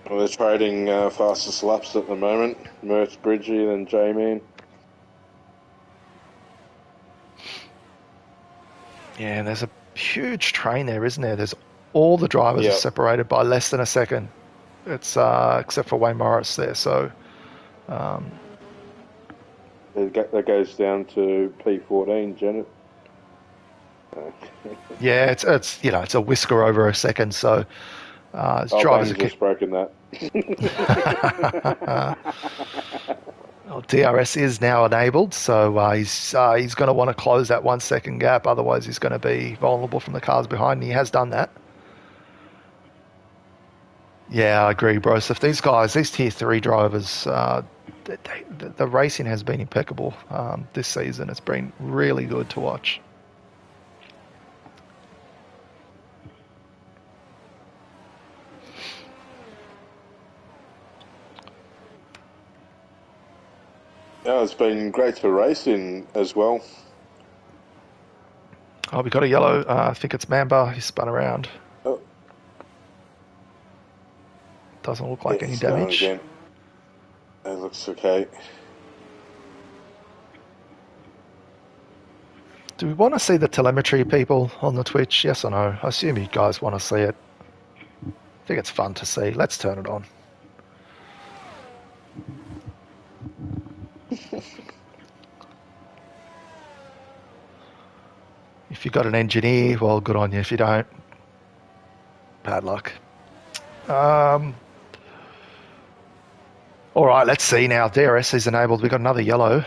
Well, they're trading fastest laps at the moment. Mertz, Bridgie, and J-Man. Yeah, and there's a huge train there, isn't there? There's all the drivers are separated by less than a second. It's except for Wayne Morris there. So That goes down to P14, Janet. yeah, it's it's a whisker over a second. So drivers Bang's just broken that. Well, DRS is now enabled, so he's going to want to close that 1 second gap. Otherwise, he's going to be vulnerable from the cars behind, and he has done that. Yeah, I agree, Bruce. If these guys, these tier 3 drivers, the racing has been impeccable this season. It's been really good to watch. Yeah, it's been great to race in as well. Oh, we got a yellow. I think it's Mamba. He spun around. Oh. Doesn't look like any He's going damage. again. It looks okay. Do we want to see the telemetry, people, on the Twitch? Yes or no? I assume you guys want to see it. I think it's fun to see. Let's turn it on. If you've got an engineer, well, good on you. If you don't, bad luck. All right, let's see now. DRS is enabled. We've got another yellow.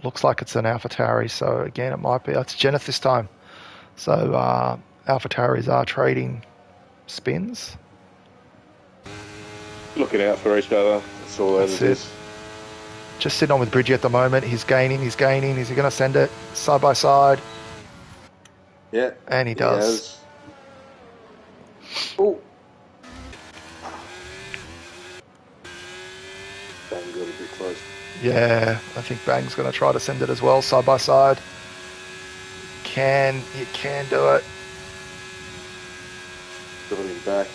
looks like it's an AlphaTauri. So again, it might be. It's Jeneth this time. So AlphaTauris are trading spins. Looking out for each other. That's all that That's it it. is. Just sitting on with Bridgie at the moment. He's gaining. Is he going to send it side by side? Yeah. And he does. Has. Oh. Bang got a bit close. Yeah, I think Bang's going to try to send it as well, side by side. You can do it. Got him back.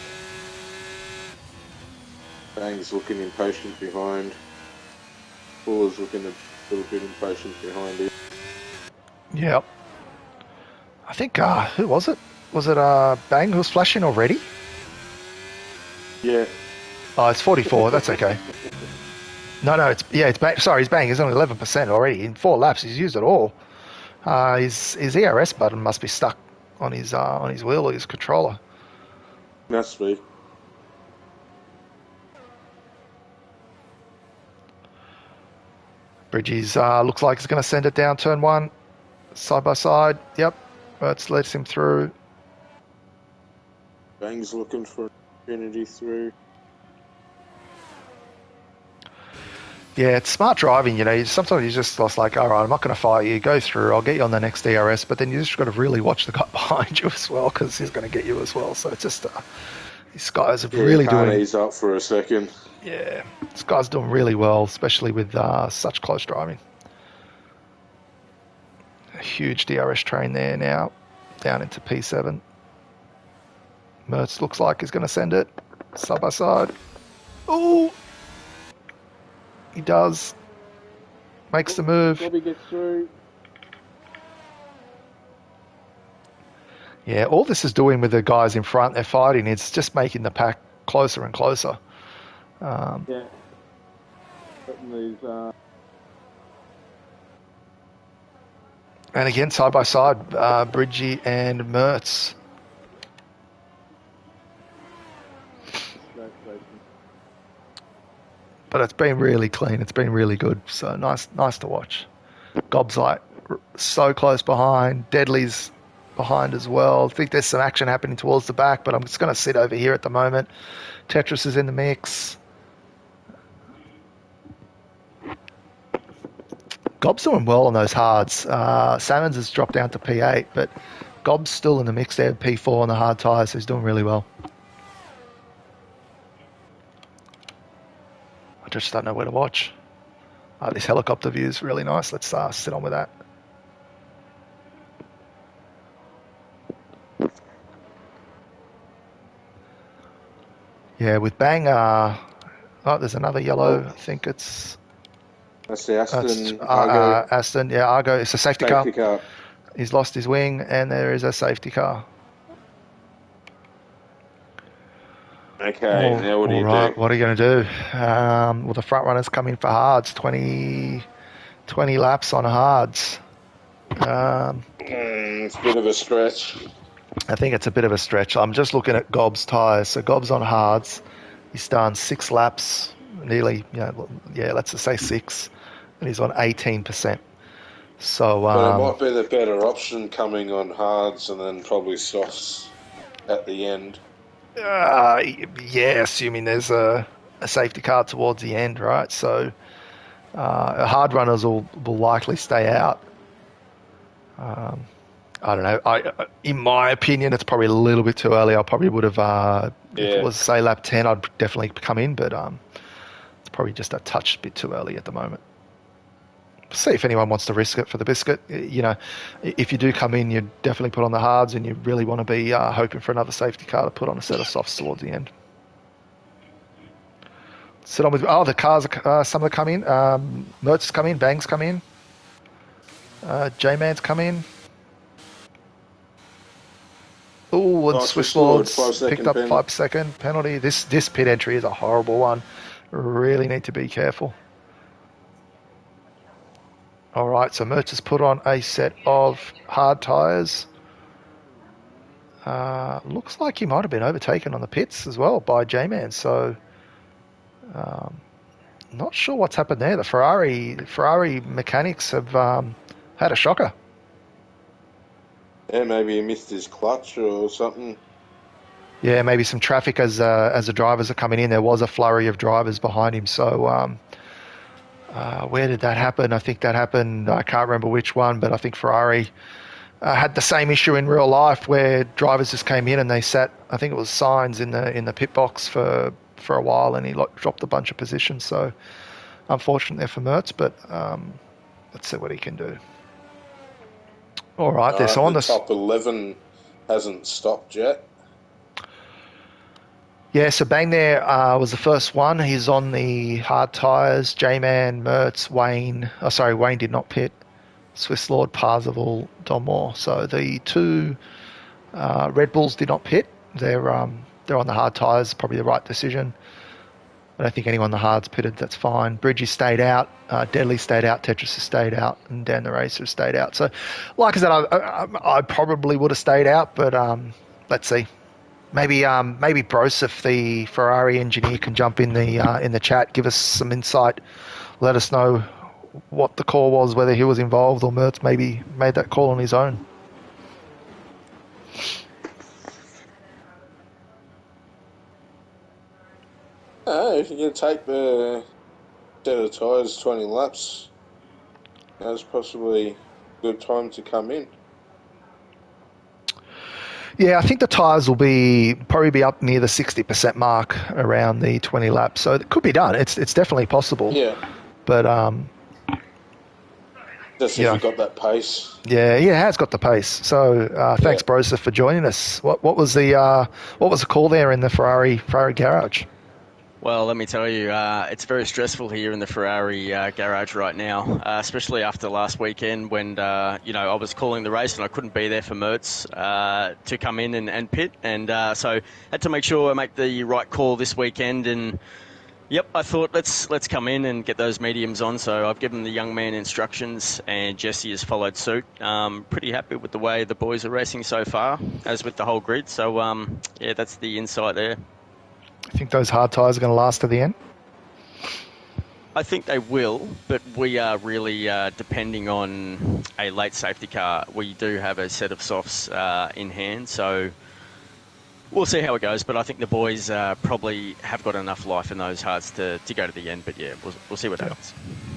Bang's looking impatient behind. Fuller's looking a little bit impatient behind it. Yep. I think, who was it? Was it Bang who was flashing already? Yeah. Oh, it's 44. That's okay. No, it's Bang. Sorry, he's Bang. He's on 11% already. In 4 laps, he's used it all. His ERS button must be stuck on his wheel or his controller. Must be. Bridges looks like he's going to send it down turn 1, side by side. Yep, let's let him through. Bang's looking for opportunity through. Yeah, it's smart driving, Sometimes you just lost like, all right, I'm not going to fight you. Go through. I'll get you on the next DRS. But then you just got to really watch the guy behind you as well because he's going to get you as well. So it's just these guys are really can't doing. ease up for a second. Yeah, this guy's doing really well, especially with such close driving. A huge DRS train there now, down into P7. Mertz looks like he's going to send it side by side. Ooh! He does. Makes the move. Bobby gets through. Yeah, all this is doing with the guys in front, they're fighting, it's just making the pack closer and closer. Yeah. Putting these, And again, side by side, Bridgie and Mertz. But it's been really clean. It's been really good. So nice to watch. Gob's like so close behind. Deadly's behind as well. I think there's some action happening towards the back, but I'm just going to sit over here at the moment. Tetris is in the mix. Gob's doing well on those hards. Salmons has dropped down to P8, but Gob's still in the mix there, P4 on the hard tyres, so he's doing really well. I just don't know where to watch. This helicopter view is really nice. Let's sit on with that. Yeah, with Bang, there's another yellow. I think it's... That's the Aston Argo. Aston, yeah, Argo. It's a safety car. Safety car. He's lost his wing, and there is a safety car. Okay, now what do you do? What are you going to do? Well, the front runners come in for hards. 20 laps on hards. It's a bit of a stretch. I think it's a bit of a stretch. I'm just looking at Gob's tyres. So Gob's on hards. He's done 6 laps, nearly, let's just say 6. And he's on 18%. So, but it might be the better option coming on hards and then probably softs at the end. Yeah, assuming there's a safety car towards the end, right? So hard runners will likely stay out. I don't know. In my opinion, it's probably a little bit too early. I probably would have, if it was, say, lap 10, I'd definitely come in, but it's probably just a touch bit too early at the moment. See if anyone wants to risk it for the biscuit. If you do come in, you definitely put on the hards and you really want to be hoping for another safety car to put on a set of softs towards the end. Sit on with... the cars, some of them come in. Mertz come in, Bang's come in. J-Man's come in. Oh, and Swiss Lords picked up 5-second penalty. This pit entry is a horrible one. Really need to be careful. All right, so Mertz has put on a set of hard tyres. Looks like he might have been overtaken on the pits as well by J-Man. So Not sure what's happened there. The Ferrari mechanics have had a shocker. Yeah, maybe he missed his clutch or something. Yeah, maybe some traffic as the drivers are coming in. There was a flurry of drivers behind him. So where did that happen? I think that happened. I can't remember which one, but I think Ferrari had the same issue in real life where drivers just came in and they sat. I think it was Sainz in the pit box for a while, and he dropped a bunch of positions. So unfortunate there for Mertz, but let's see what he can do. All right, there's on the this. top 11 hasn't stopped yet. Yeah, so Bang there was the first one. He's on the hard tyres. J-Man, Mertz, Wayne. Oh, sorry, Wayne did not pit. Swiss Lord, Parzival, Donmore. So the two Red Bulls did not pit. They're on the hard tyres. Probably the right decision. I don't think anyone on the hards pitted. That's fine. Bridges stayed out. Deadly stayed out. Tetris has stayed out. And Dan the Racer has stayed out. So, like I said, I probably would have stayed out, but let's see. Maybe Broseph, the Ferrari engineer, can jump in the chat, give us some insight, let us know what the call was, whether he was involved or Mertz maybe made that call on his own. If you can take the set of tyres 20 laps, that's possibly a good time to come in. Yeah, I think the tyres will probably be up near the 60% mark around the 20 laps, so it could be done. It's definitely possible. Yeah. But just if you've got that pace. Yeah, he has got the pace. So thanks, Broseph, for joining us. What was the call there in the Ferrari garage? Well, let me tell you, it's very stressful here in the Ferrari garage right now, especially after last weekend when, I was calling the race and I couldn't be there for Mertz to come in and pit. And so had to make sure I make the right call this weekend. And, yep, I thought let's come in and get those mediums on. So I've given the young man instructions and Jesse has followed suit. Pretty happy with the way the boys are racing so far, as with the whole grid. So, that's the insight there. I think those hard tyres are going to last to the end? I think they will, but we are really depending on a late safety car. We do have a set of softs in hand, so we'll see how it goes. But I think the boys probably have got enough life in those hards to go to the end. But yeah, we'll see what happens.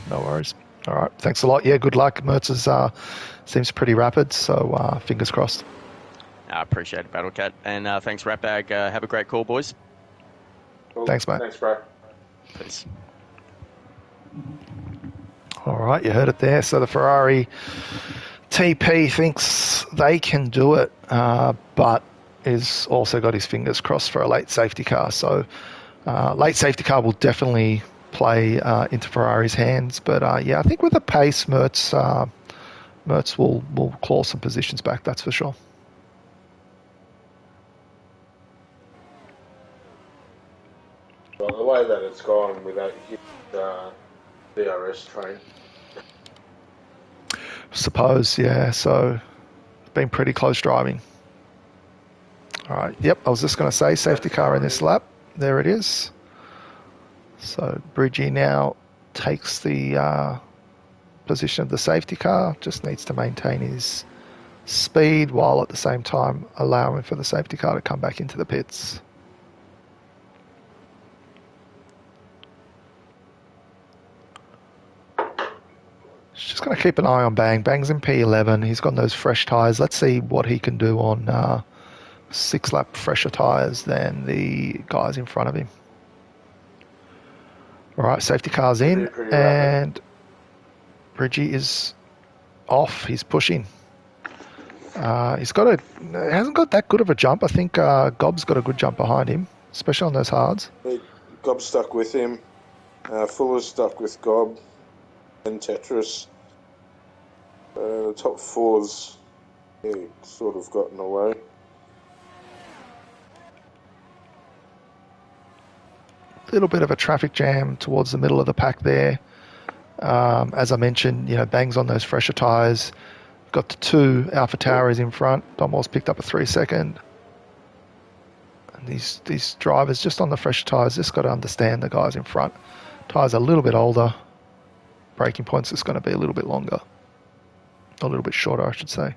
No worries. All right, thanks a lot. Yeah, good luck. Mertz seems pretty rapid, so fingers crossed. I appreciate it, Battlecat. And thanks, Ratbag. Have a great call, boys. Cool. Thanks, mate. Thanks, bro. Peace. All right, you heard it there. So the Ferrari TP thinks they can do it, but is also got his fingers crossed for a late safety car. So late safety car will definitely play into Ferrari's hands. But I think with the pace, Mertz will claw some positions back, that's for sure. Well, the way that it's gone without DRS train. Suppose, yeah. So it's been pretty close driving. All right. Yep. I was just going to say safety car in this lap. There it is. So Bridgie now takes the position of the safety car. Just needs to maintain his speed while at the same time allowing for the safety car to come back into the pits. Just going to keep an eye on Bang. Bang's in P11. He's got those fresh tyres. Let's see what he can do on 6-lap fresher tyres than the guys in front of him. All right, safety car's in, and Bridgie is off. He's pushing. Hasn't got that good of a jump. I think Gob's got a good jump behind him, especially on those hards. Gob stuck with him. Fuller's stuck with Gob and Tetris. The top four's sort of gotten away. Little bit of a traffic jam towards the middle of the pack there. As I mentioned, Bang's on those fresher tyres. Got the two Alpha Tauris in front. Domwell's picked up a 3-second. And these drivers just on the fresher tyres just got to understand the guys in front. Tyres a little bit older. Braking point's just going to be a little bit longer. A little bit shorter, I should say.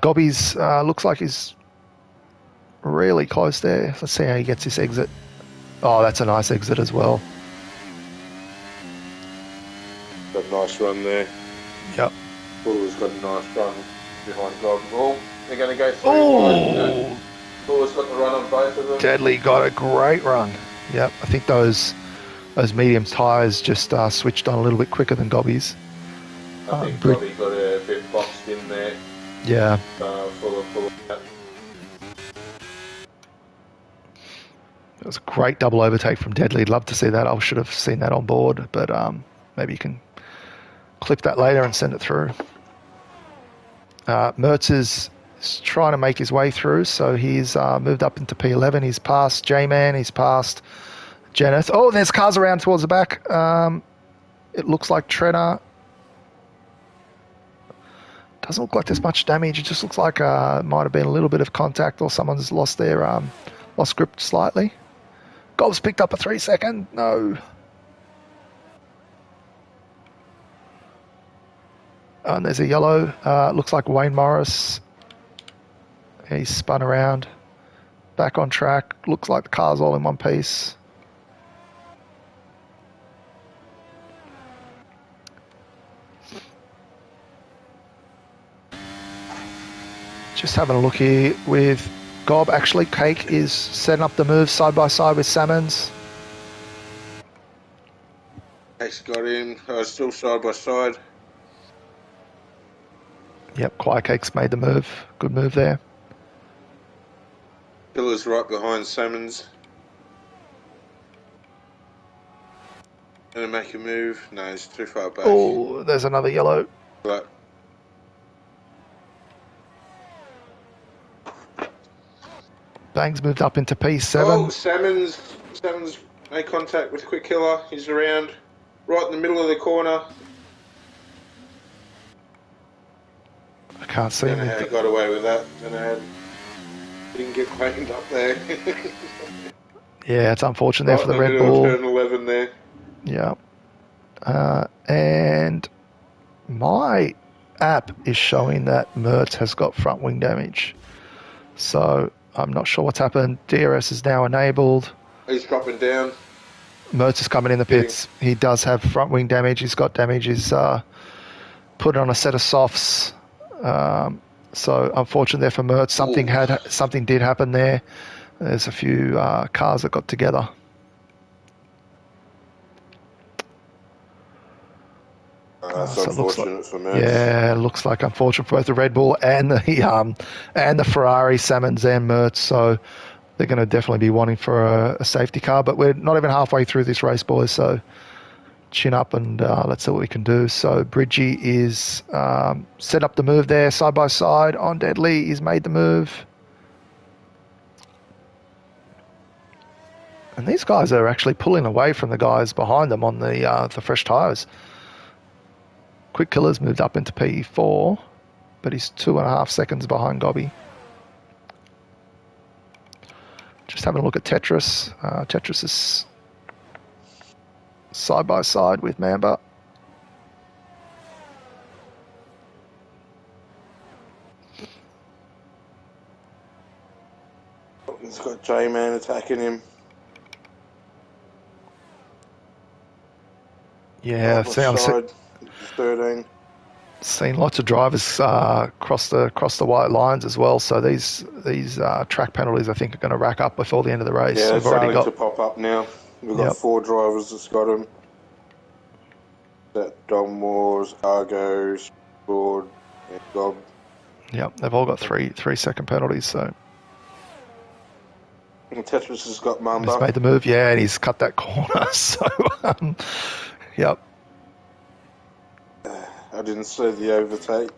Gobby's looks like he's really close there. Let's see how he gets this exit. Oh, that's a nice exit as well. Got a nice run there. Yep. Fuller's got a nice run behind Gob. Oh, they're going to go through. Oh! Fuller's got the run on both of them. Deadly got a great run. Yep, I think those medium tyres just switched on a little bit quicker than Gobby's. I think Gobby got a bit boxed in there. Yeah. Fuller. It was a great double overtake from Deadly. Love to see that. I should have seen that on board, but maybe you can clip that later and send it through. Mertz is trying to make his way through, so he's moved up into P11. He's past J-Man. He's past Jenneth. Oh, there's cars around towards the back. It looks like Trenner. Doesn't look like there's much damage. It just looks like might have been a little bit of contact or someone's lost their lost grip slightly. Gob's picked up a 3-second. No. And there's a yellow. Looks like Wayne Morris. He's spun around. Back on track. Looks like the car's all in one piece. Just having a look here with Gob. Actually, Cake is setting up the move side by side with Salmons. Cake's got him. Still side by side. Yep, Quiet Cake's made the move. Good move there. Killer's right behind Salmons. Gonna make a move. No, he's too far back. Oh, there's another yellow. But Bang's moved up into P7. oh, Salmons made contact with Quick Killer. He's around right in the middle of the corner. I can't see Don't know how he him. got away with that. Don't know how he didn't get cleaned up there. Yeah, it's unfortunate there Right for the in Red middle of Bull. turn 11 there. Yeah. And my app is showing that Mertz has got front wing damage. So I'm not sure what's happened. DRS is now enabled. He's dropping down. Mertz is coming in the pits. He does have front wing damage. He's got damage. He's put on a set of softs. So unfortunate there for Mertz. Something did happen there. There's a few cars that got together. That's So it looks unfortunate for me. Yeah, it looks like unfortunate for both the Red Bull and the Ferrari, Salmons and Mertz. So they're going to definitely be wanting for a safety car. But we're not even halfway through this race, boys. So chin up and let's see what we can do. So Bridgie is set up the move there, side by side on Deadly. He's made the move. And these guys are actually pulling away from the guys behind them on the fresh tyres. Quick Killer's moved up into P4, but he's 2.5 seconds behind Gobby. Just having a look at Tetris. Tetris is side by side with Mamba. He's got J-Man attacking him. Yeah, Side 13. Seen lots of drivers cross the white lines as well. So these track penalties, I think, are going to rack up before the end of the race. Yeah, We've it's already starting got to pop up now. We've got Yep. 4 drivers that's got them. That Dom Wars, Argos, Ford, and Gob. Yep, they've all got 3-second penalties. So And Tetris has got he's Mamba. made the move, yeah, and he's cut that corner. So yep. I didn't see the overtake.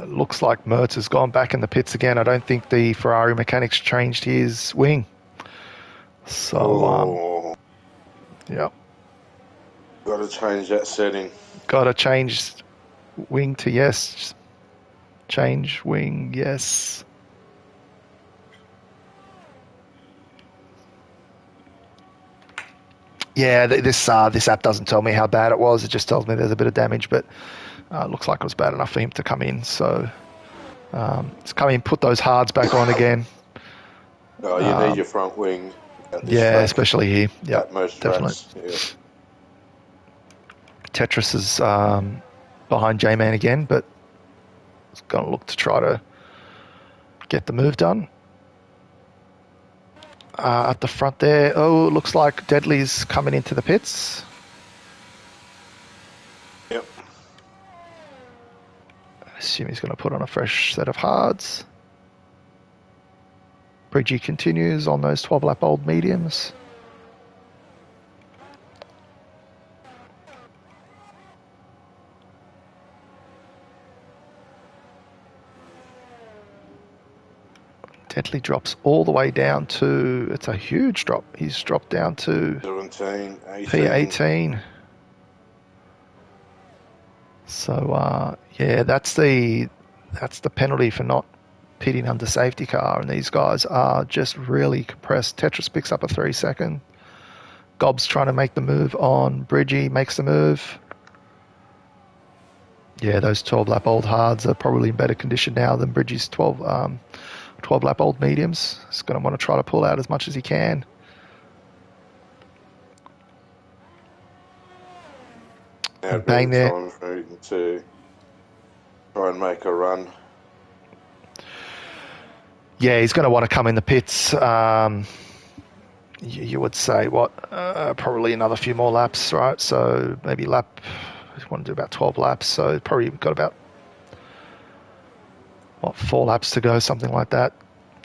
Looks like Mertz has gone back in the pits again. I don't think the Ferrari mechanics changed his wing. So, Oh, yep. Got to change that setting. Got to change wing to yes. Change wing, yes. Yeah, this app doesn't tell me how bad it was. It just tells me there's a bit of damage, but it looks like it was bad enough for him to come in. So let's come in, put those hards back on again. Oh, you need your front wing at this Yeah, track, especially here. Yeah, at most definitely. tracks. Yeah. Tetris is behind J-Man again, but it's going to look to try to get the move done. At the front there, oh, it looks like Deadly's coming into the pits. Yep. I assume he's going to put on a fresh set of hards. Bridgie continues on those 12-lap old mediums. Deadly drops all the way down to, it's a huge drop. He's dropped down to 17, 18. P18. So, yeah, that's the penalty for not pitting under safety car, and these guys are just really compressed. Tetris picks up a 3-second. Gob's trying to make the move on Bridgie, makes the move. Yeah, those 12-lap old hards are probably in better condition now than Bridgie's 12-lap old mediums. He's going to want to try to pull out as much as he can. Now Bang there. time for him to try and make a run. Yeah, he's going to want to come in the pits. You would say, probably another few more laps, right? So maybe you want to do about 12 laps. So probably got about, 4 laps to go, something like that.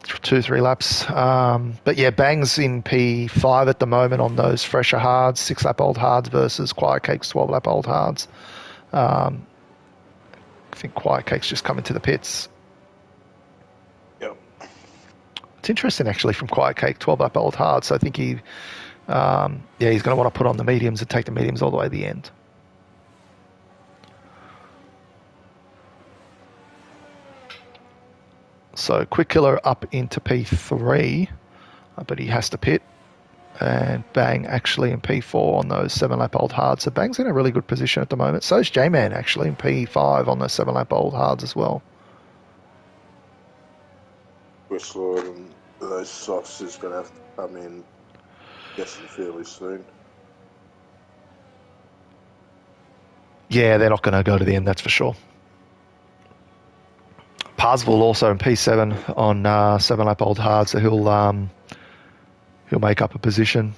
2-3 laps. But yeah, Bang's in P5 at the moment on those fresher hards, 6-lap old hards versus Quiet Cake's 12-lap old hards. I think Quiet Cake's just coming to the pits. Yep. It's interesting, actually, from Quiet Cake, 12-lap old hards. So I think he's going to want to put on the mediums and take the mediums all the way to the end. So Quick Killer up into P3, but he has to pit. And Bang actually in P4 on those 7-lap old hards. So Bang's in a really good position at the moment. So is J-Man actually in P5 on those 7-lap old hards as well. Westlaw and those softs is going to have to come in, guessing fairly soon. Yeah, they're not going to go to the end, that's for sure. Parsville also in P7 on 7-lap old hard, so he'll make up a position.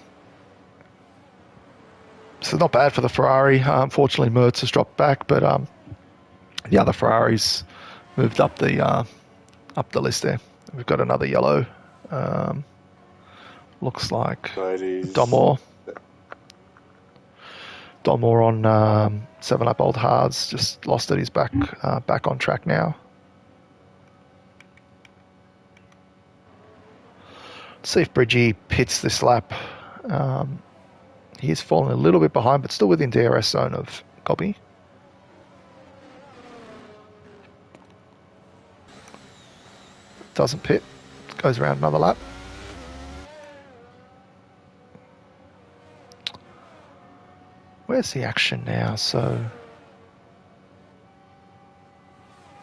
So not bad for the Ferrari. Unfortunately, Mertz has dropped back, but the other Ferraris moved up the list there. We've got another yellow. Looks like Domore. Domore on 7-lap old hards. Just lost it. He's back on track now. Let's see if Bridgie pits this lap. He is falling a little bit behind, but still within DRS zone of Gobby. Doesn't pit. Goes around another lap. Where's the action now? So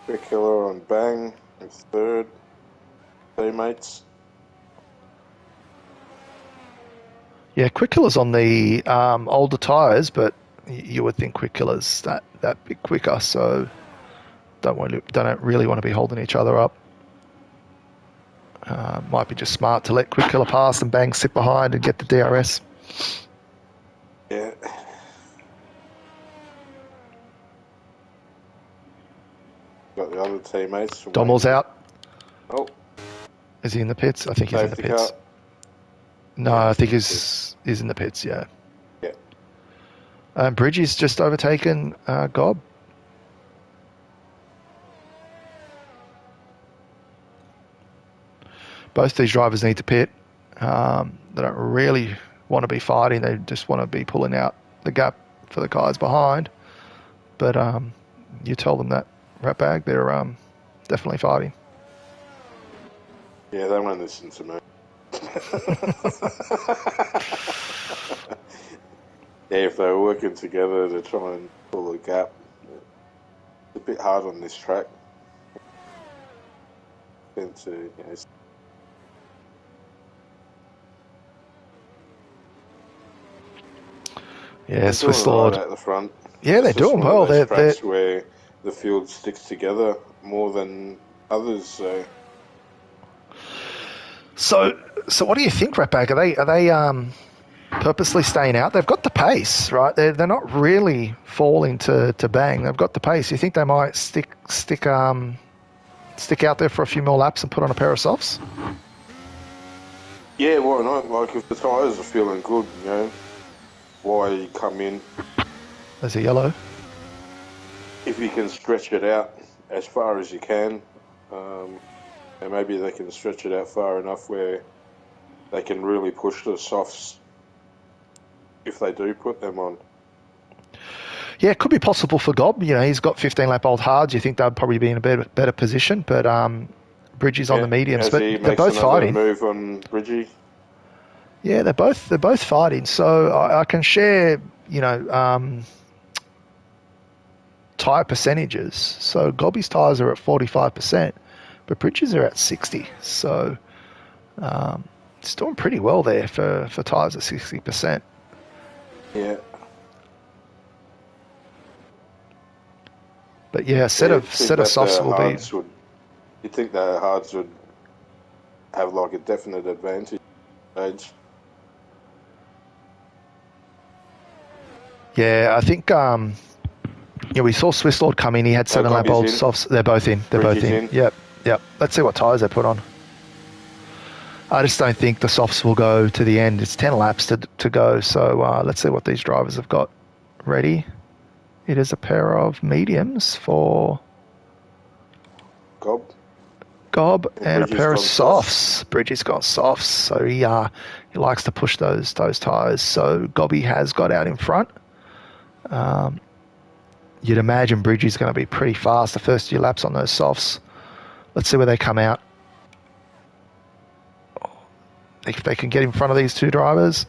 Quick Killer on Bang in third. Teammates. yeah, Quick Killer's on the older tyres, but you would think Quick Killer's that bit quicker, so don't really want to be holding each other up. Might be just smart to let Quick Killer pass and Bang sit behind and get the DRS. Yeah. Got the other teammates. Domel's out. Oh. Is he in the pits? I think he's in the pits. Car. No, I think he's in the pits, yeah. Yeah. Bridgie's just overtaken Gob. Both these drivers need to pit. They don't really want to be fighting. They just want to be pulling out the gap for the guys behind. But you tell them that, rat bag, they're definitely fighting. Yeah, they won't listen to me. Yeah, if they were working together to try and pull a gap, it's a bit hard on this track. Tend to, Yeah, Swiss doing Lord. right at the front. Yeah, they're It's just doing one of well. those They're tracks where the field sticks together more than others. So what do you think, Ratbag? Are they purposely staying out? They've got the pace, right? They're not really falling to bang. They've got the pace. You think they might stick out there for a few more laps and put on a pair of softs? Yeah, why not? Like, if the tyres are feeling good, why come in? There's a yellow. If you can stretch it out as far as you can, and maybe they can stretch it out far enough where they can really push the softs if they do put them on. Yeah, it could be possible for Gob. He's got 15-lap-old hards. You think they'd probably be in a better position, but Bridgie's on the mediums. But they're both fighting. Move on Bridgie. Yeah, they're both fighting. So I can share, tyre percentages. So Gobby's tyres are at 45%, but Bridges are at 60%. So it's doing pretty well there for tyres at 60%. Yeah. But yeah, set of softs will be. You think the hards would have like a definite advantage? Yeah, I think we saw Swiss Lord come in. He had 7-lap-old softs. They're both in. They're both in. Yep. Let's see what tyres they put on. I just don't think the softs will go to the end. It's 10 laps to go. So let's see what these drivers have got ready. It is a pair of mediums for Gob and a pair of softs. Bridgie's got softs, so he likes to push those tyres. So Gobby has got out in front. You'd imagine Bridgie's going to be pretty fast the first few laps on those softs. Let's see where they come out. If they can get in front of these two drivers.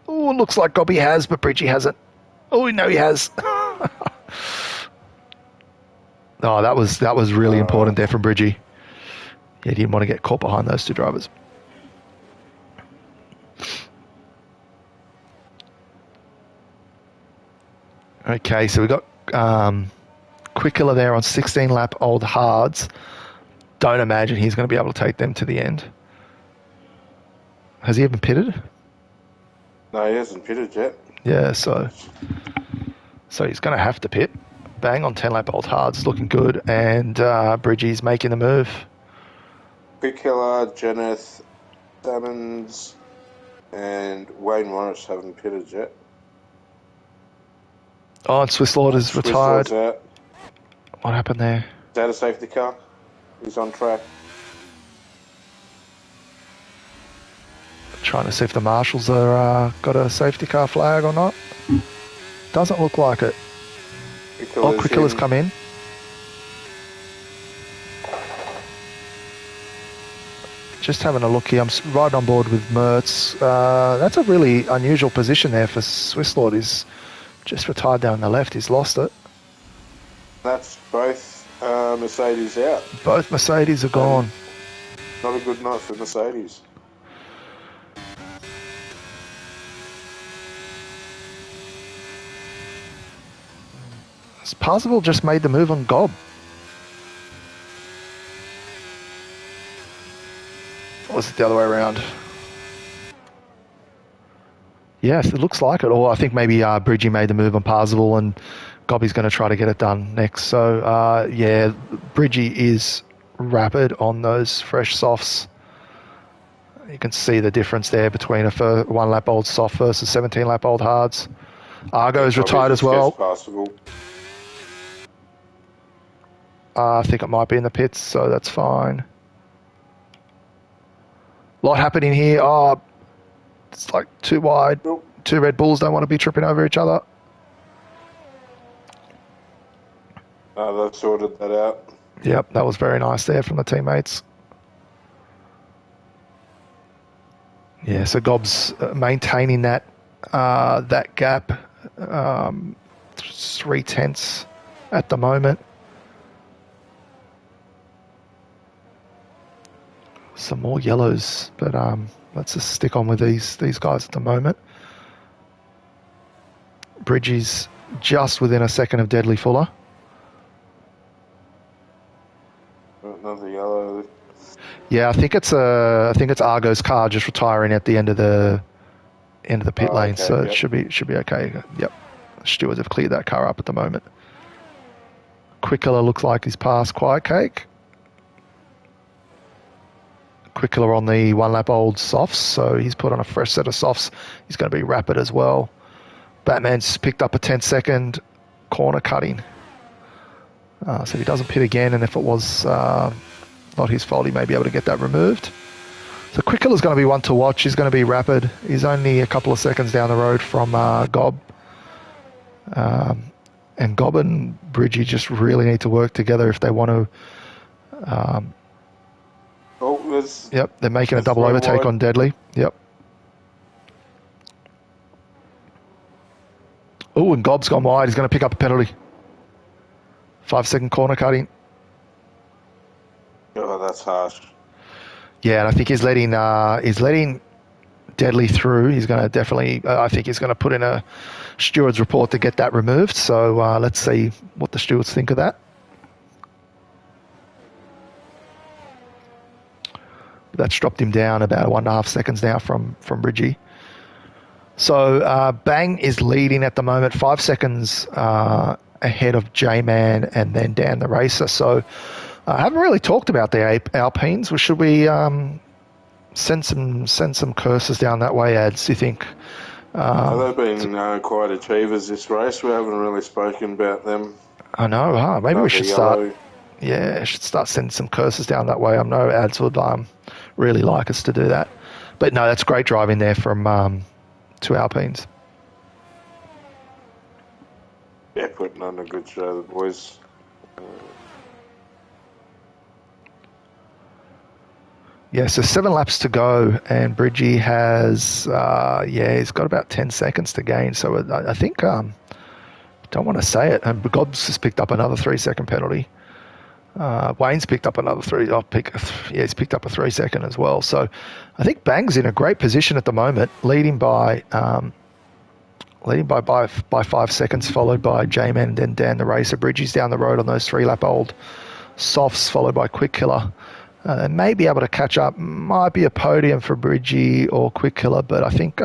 Oh, it looks like Gobby has, but Bridgie hasn't. Oh, no, he has. Oh, that was really important there from Bridgie. He didn't want to get caught behind those two drivers. Okay, so we got Quickler there on 16-lap-old hards. Don't imagine he's going to be able to take them to the end. Has he even pitted? No, he hasn't pitted yet. Yeah, so he's going to have to pit. Bang on 10-lap-old hards, looking good, and Bridgie's making the move. Quickler, Jenneth, Salmons, and Wayne Morris haven't pitted yet. Oh, and Swiss Lord is retired. Out. What happened there? Is that a safety car? He's on track. Trying to see if the marshals are got a safety car flag or not. Doesn't look like it. Quickler's come in. Just having a look here. I'm right on board with Mertz. That's a really unusual position there for Swiss Lord. He's just retired down the left. He's lost it. That's both Mercedes out. Both Mercedes are gone. Not a good night for Mercedes. Parzival just made the move on Gob. Or was it the other way around? Yes, it looks like it. Or I think maybe Bridgie made the move on Parzival and Gobby's going to try to get it done next. So, yeah, Bridgie is rapid on those fresh softs. You can see the difference there between a 1-lap-old soft versus 17-lap-old hards. Argo's retired as well. I think it might be in the pits, so that's fine. A lot happening here. Oh, it's like too wide. Nope. Two Red Bulls don't want to be tripping over each other. They've sorted that out. Yep, that was very nice there from the teammates. Yeah, so Gob's maintaining that gap, 3/10 at the moment. Some more yellows, but let's just stick on with these guys at the moment. Bridgie's just within a second of Deadly Fuller. Another yellow. Yeah, I think it's Argo's car just retiring at the end of the pit lane, okay, so yep. it should be okay. Yep, Stewards have cleared that car up at the moment. Quick Killer looks like he's past Quiet Cake. Quick Killer on the 1 lap old softs, so he's put on a fresh set of softs. He's going to be rapid as well. Batman's picked up a 10-second corner cutting. So if he doesn't pit again, and if it was not his fault, he may be able to get that removed. So Quick Killer's going to be one to watch. He's going to be rapid. He's only a couple of seconds down the road from Gob. And Gob and Bridgie just really need to work together if they want to. Yep, they're making a double overtake wide on Deadly. Yep. Oh, and Gob's gone wide. He's going to pick up a penalty. 5-second corner cutting. Oh, that's harsh. Yeah, and I think he's letting Deadly through. He's going to definitely. I think he's going to put in a steward's report to get that removed. So let's see what the stewards think of that. That's dropped him down about 1.5 seconds now from Bridgie. So Bang is leading at the moment, 5 seconds ahead of J-Man and then Dan the Racer. So I haven't really talked about the Alpines. Well, should we send some curses down that way, Ads, do you think? They've been quite achievers this race. We haven't really spoken about them. I know, huh? Maybe we should Yellow. start sending some curses down that way. I know Ads would really like us to do that. But no, that's great driving there from two Alpines. Yeah, putting on a good show, the boys. Yeah, so 7 laps to go, and Bridgie has, he's got about 10 seconds to gain. So I think, don't want to say it, and Gobs has picked up another 3-second penalty. Wayne's picked up another he's picked up a 3-second as well. So I think Bang's in a great position at the moment, leading by 5 seconds, followed by J-Man and then Dan the Racer. Bridgie's down the road on those 3-lap-old softs, followed by Quick Killer. They may be able to catch up. Might be a podium for Bridgie or Quick Killer, but I think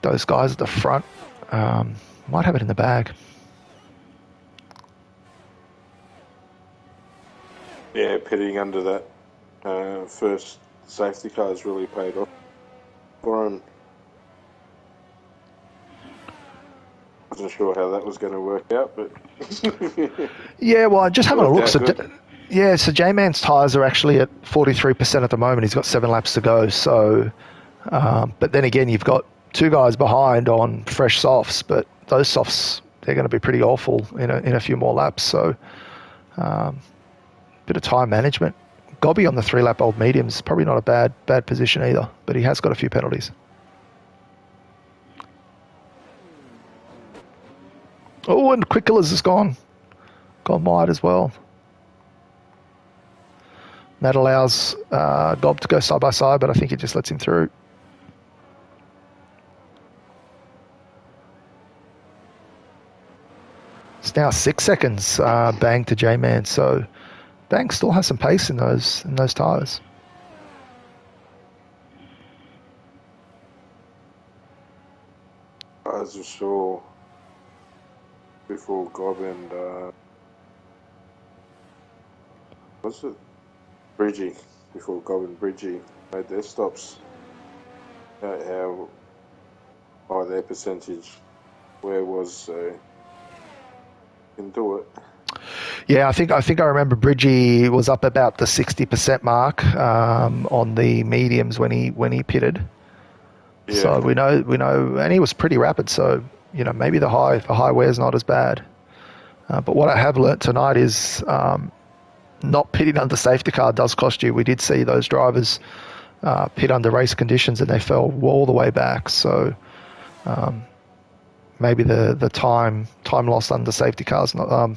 those guys at the front might have it in the bag. Yeah, pitting under that first safety car has really paid off for him. Wasn't sure how that was going to work out, but yeah, well, just having a look. So, good. so J-Man's tyres are actually at 43% at the moment. He's got 7 laps to go. So, but then again, you've got 2 guys behind on fresh softs, but those softs, they're going to be pretty awful in a few more laps. So, bit of time management. Gobby on the 3-lap-old mediums, probably not a bad position either, but he has got a few penalties. Oh, and Quick Killers has gone wide as well. That allows Gob to go side by side, but I think it just lets him through. It's now 6 seconds Bang to J-Man, so Bang still has some pace in those tyres. I was sure before Gob and was it Bridgie? Before Gob and Bridgie made their stops, how high their percentage where was, so can do it. Yeah, I think I remember Bridgie was up about the 60% mark on the mediums when he pitted. Yeah. So we know, and he was pretty rapid. So maybe the high wear's not as bad. But what I have learnt tonight is not pitting under safety car does cost you. We did see those drivers pit under race conditions and they fell all the way back. So maybe the time lost under safety cars not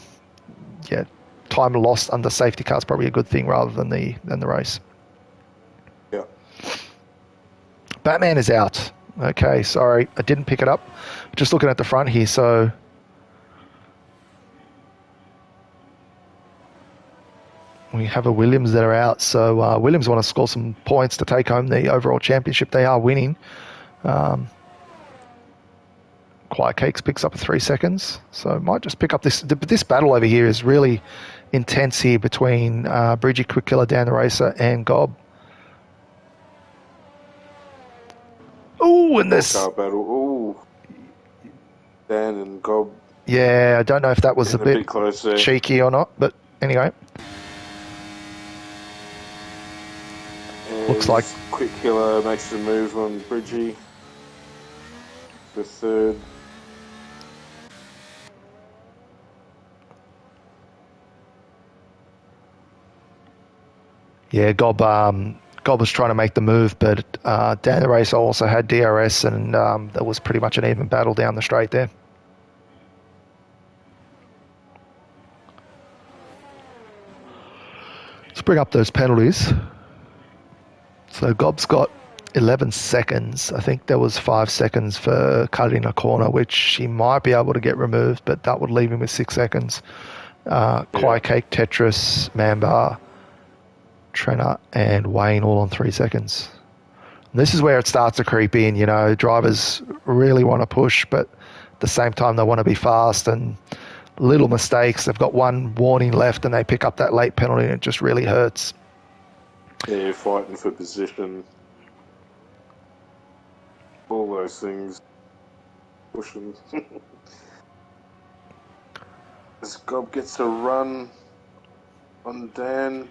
time lost under safety car is probably a good thing rather than the race. Yeah. Batman is out. Okay, sorry, I didn't pick it up. Just looking at the front here, so we have a Williams that are out. So Williams want to score some points to take home the overall championship. They are winning. Quiet Cakes picks up 3 seconds, so might just pick up this. This battle over here is really intense here between Bridgie, Quick Killer, Dan the Racer, and Gob. Ooh, and this car battle. Ooh, Dan and Gob. Yeah, I don't know if that was a bit close there. cheeky or not, but anyway. And looks like Quick Killer makes the move on Bridgie for third. Yeah, Gob was trying to make the move, but Dan the Racer also had DRS, and that was pretty much an even battle down the straight there. Let's bring up those penalties. So Gob's got 11 seconds. I think there was 5 seconds for cutting a corner, which he might be able to get removed, but that would leave him with 6 seconds. Quiet Cake, Tetris, Mamba, Trenner, and Wayne all on 3 seconds. And this is where it starts to creep in. You know, drivers really want to push, but at the same time they want to be fast, and little mistakes. They've got one warning left and they pick up that late penalty and it just really hurts. Yeah, you're fighting for position. All those things. Pushing. As Gob gets a run on Dan.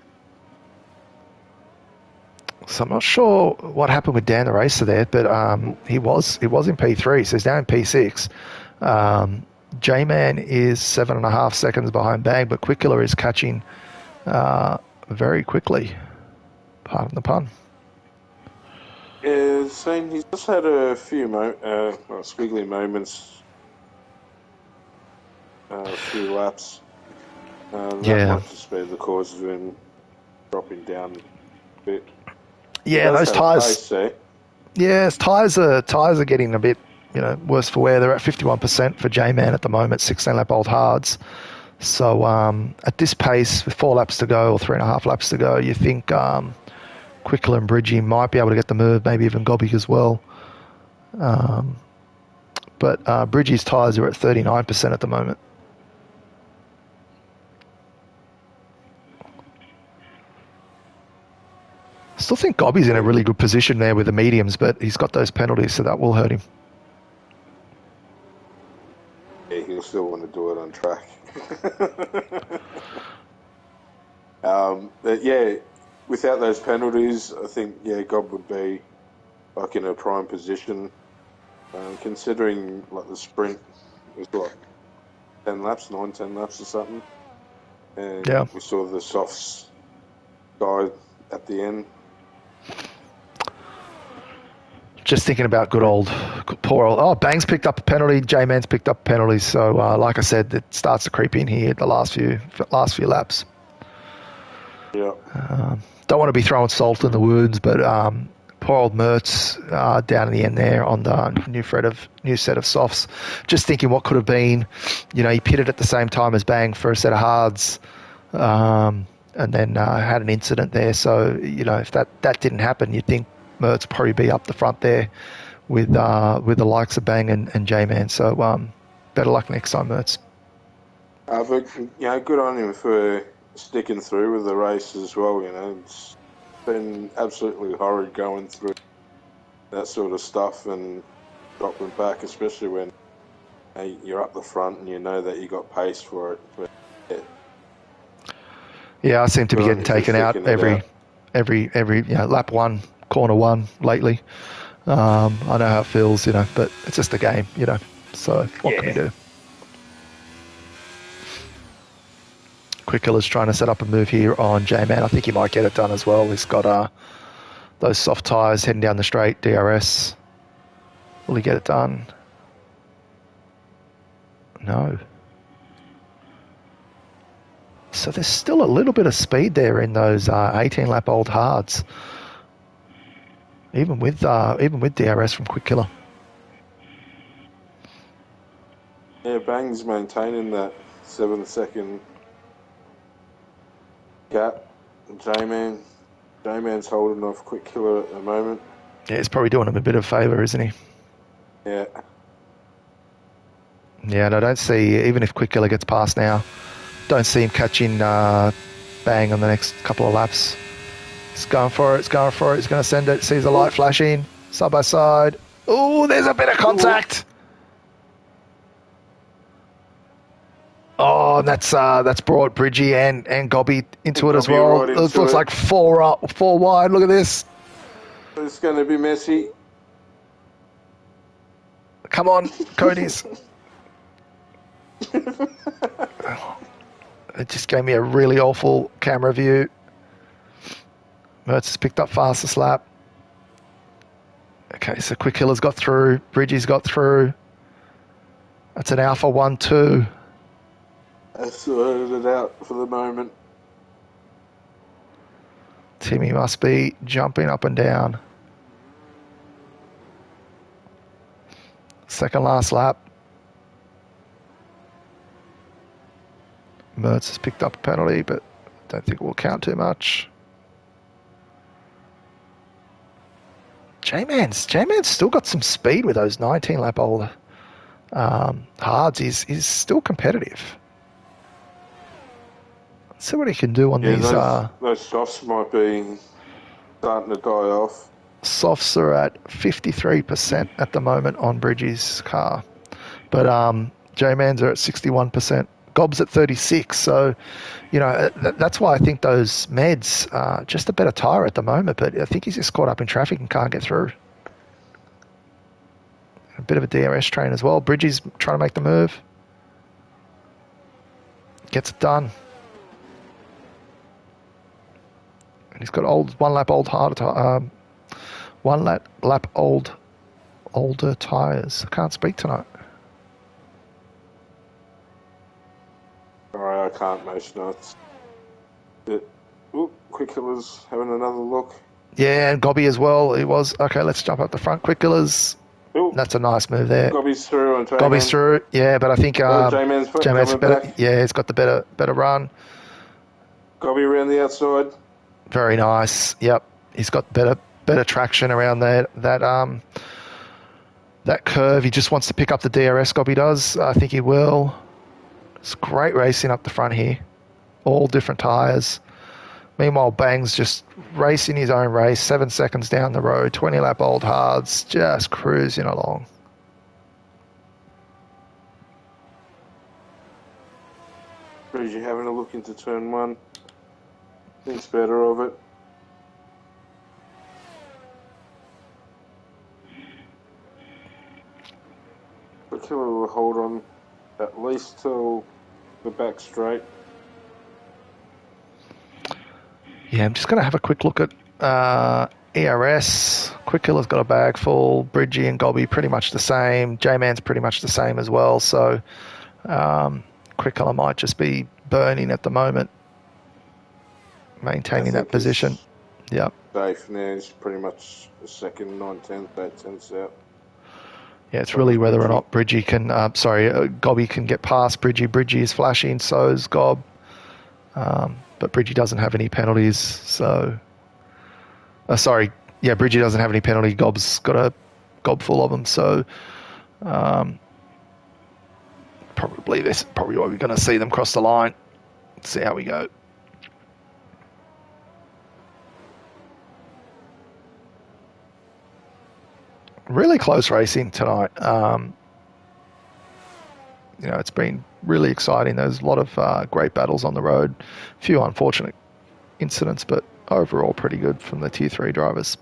So I'm not sure what happened with Dan the Racer there, but he was in P3, so he's now in P6. J-Man is 7.5 seconds behind Bang, but Quick Killer is catching very quickly. Pardon the pun. Yeah, same. He's just had a few squiggly moments, a few laps. That might just be the cause of him dropping down a bit. Yeah, those tyres. Yeah, tyres are getting a bit, worse for wear. They're at 51% for J-Man at the moment, 16-lap old hards. So at this pace, with 4 laps to go or 3.5 laps to go, you think Quickler and Bridgie might be able to get the move, maybe even Gobby as well. But Bridgie's tyres are at 39% at the moment. I still think Gobby's in a really good position there with the mediums, but he's got those penalties, so that will hurt him. Yeah, he'll still want to do it on track. But yeah, without those penalties, I think Gob would be like in a prime position. Considering like the sprint was what 10 laps or something, and we saw the softs guy at the end. Just thinking about poor old. Bang's picked up a penalty. J-Man's picked up penalties. So, like I said, it starts to creep in here the last few laps. Yeah. Don't want to be throwing salt in the wounds, but poor old Mertz down in the end there on the new set of softs. Just thinking what could have been. He pitted at the same time as Bang for a set of hards, and then had an incident there. So, if that didn't happen, you'd think Mertz probably be up the front there with the likes of Bang and J-Man. So better luck next time, Mertz. But good on him for sticking through with the race as well. It's been absolutely horrid going through that sort of stuff and dropping back, especially when you're up the front and you know that you got pace for it. But, I seem to be getting taken out every lap 1. Corner 1 lately. I know how it feels, but it's just a game, so what can we do? Quick Killer's trying to set up a move here on J-Man. I think he might get it done as well. He's got those soft tyres heading down the straight, DRS. Will he get it done? No. So there's still a little bit of speed there in those 18-lap-old hards, even with DRS from Quick Killer. Yeah, Bang's maintaining that 7-second gap. J-Man's holding off Quick Killer at the moment. Yeah, he's probably doing him a bit of favour, isn't he? Yeah. Yeah, and I don't see, even if Quick Killer gets past now, don't see him catching Bang on the next couple of laps. He's going for it, he's going to send it, sees the light flashing, side by side. Oh, there's a bit of contact. Oh, and that's brought Bridgie and Gobby into it as Gobby well. right It into looks it. like four wide. Look at this. It's going to be messy. Come on, Cody's. It just gave me a really awful camera view. Mertz has picked up fastest lap. Okay, so Quick Killer's got through. Bridgie's got through. That's an Alpha 1-2. I've sorted it out for the moment. Timmy must be jumping up and down. Second last lap. Mertz has picked up a penalty, but don't think it will count too much. J-Man's still got some speed with those 19-lap-old hards. He's still competitive. Let's see what he can do on these. Those softs might be starting to die off. Softs are at 53% at the moment on Bridgie's car. But J-Man's are at 61%. Gob's at 36. So, that's why I think those meds are just a better tyre at the moment. But I think he's just caught up in traffic and can't get through. A bit of a DRS train as well. Bridgie's trying to make the move. Gets it done. And he's got older tyres. I can't speak tonight. Alright, I can't most nights. Quick Killer's having another look. Yeah, and Gobby as well. He was. Okay, let's jump up the front. Quick Killers. Ooh, That's a nice move there. Gobby's through on J-Man. Gobby's through. Yeah, but I think J-Man's J-Man's coming better. back. Yeah, he's got the better run. Gobby around the outside. Very nice. Yep, he's got better traction around that curve. He just wants to pick up the DRS. Gobby does. I think he will. It's great racing up the front here. All different tyres. Meanwhile, Bang's just racing his own race. 7 seconds down the road. 20-lap-old hards. Just cruising along. Bridgie having a look into turn one. Thinks better of it. The Killer will hold on at least till the back straight. Yeah, I'm just going to have a quick look at ERS. Quick Killer's got a bag full. Bridgie and Gobby pretty much the same. J-Man's pretty much the same as well. So Quick Killer might just be burning at the moment, maintaining that position. Yep. Safe now. He's pretty much the second 9/10, 8/10 out. Yeah, it's really whether or not Bridgie can. Gobby can get past Bridgie. Bridgie is flashing, so is Gob. But Bridgie doesn't have any penalties, so... Bridgie doesn't have any penalty. Gob's got a gob full of them, so... probably why we're going to see them cross the line. Let's see how we go. Really close racing tonight. It's been really exciting. There's a lot of great battles on the road. A few unfortunate incidents, but overall pretty good from the Tier 3 drivers.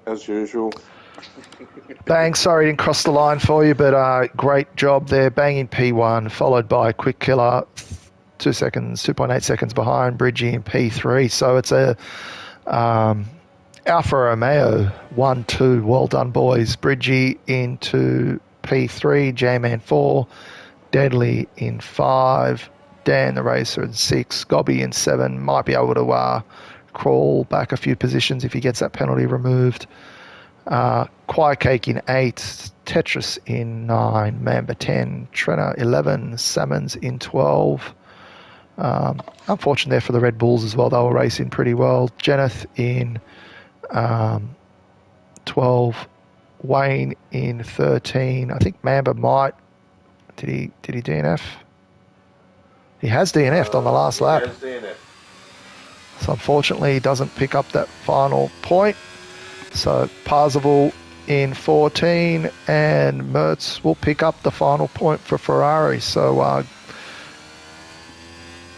As usual. Bang, sorry didn't cross the line for you, but great job there. Bang in P1, followed by Quick Killer 2.8 seconds behind Bridgie in P3. So it's a Alfa Romeo 1-2. Well done, boys. Bridgie into P3, J-Man 4, Deadly in 5, Dan the Racer in 6, Gobby in 7. Might be able to crawl back a few positions if he gets that penalty removed. Quiet Cake in 8, Tetris in 9, Mamba 10, Trenner 11, Salmons in 12. Unfortunate there for the Red Bulls as well. They were racing pretty well. Jenneth in 12, Wayne in 13. I think Mamba might. Did he DNF? He has DNF'd on the last lap. He has DNF. So unfortunately, he doesn't pick up that final point. So Parzival in 14, and Mertz will pick up the final point for Ferrari. So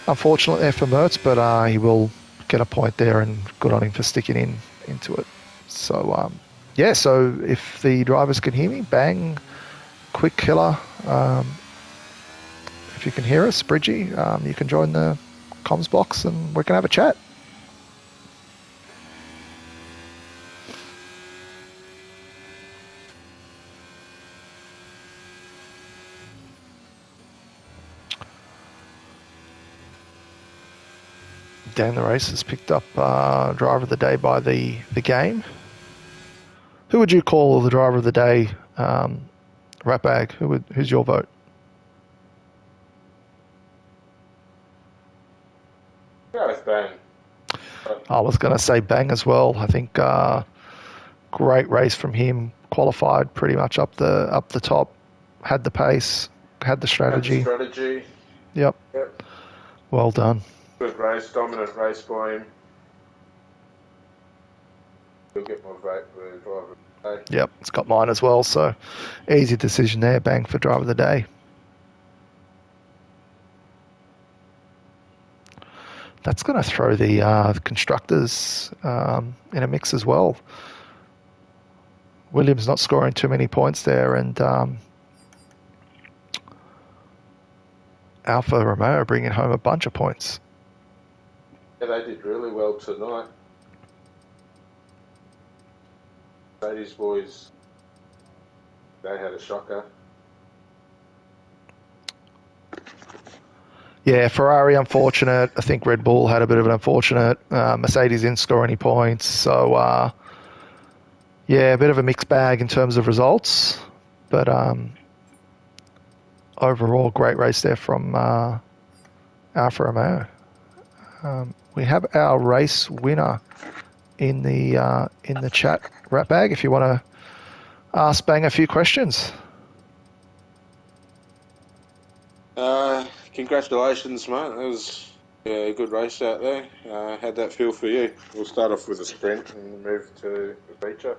unfortunate there for Mertz, but he will get a point there, and good on him for sticking into it. So so if the drivers can hear me, bang, quick killer. If you can hear us, Bridgie, you can join the comms box and we can have a chat. Dan the Race has picked up driver of the day by the game. Who would you call the driver of the day, Ratbag? Who's your vote? Yeah, it's Bang. I was going to say Bang as well. I think great race from him. Qualified pretty much up the top. Had the pace. Had the strategy. Yep. Well done. Good race, dominant race by him. He'll get my vote for the driver of the day. Yep, it's got mine as well. So easy decision there. Bang for driver of the day. That's going to throw the constructors in a mix as well. Williams not scoring too many points there, and Alfa Romeo bringing home a bunch of points. Yeah, they did really well tonight. Mercedes boys, they had a shocker. Yeah, Ferrari unfortunate. I think Red Bull had a bit of an unfortunate. Mercedes didn't score any points. So, a bit of a mixed bag in terms of results. But overall, great race there from Alfa Romeo. We have our race winner in the chat, Ratbag, if you want to ask Bang a few questions. Congratulations, mate. That was a good race out there. How'd that feel for you? We'll start off with a sprint and move to the feature.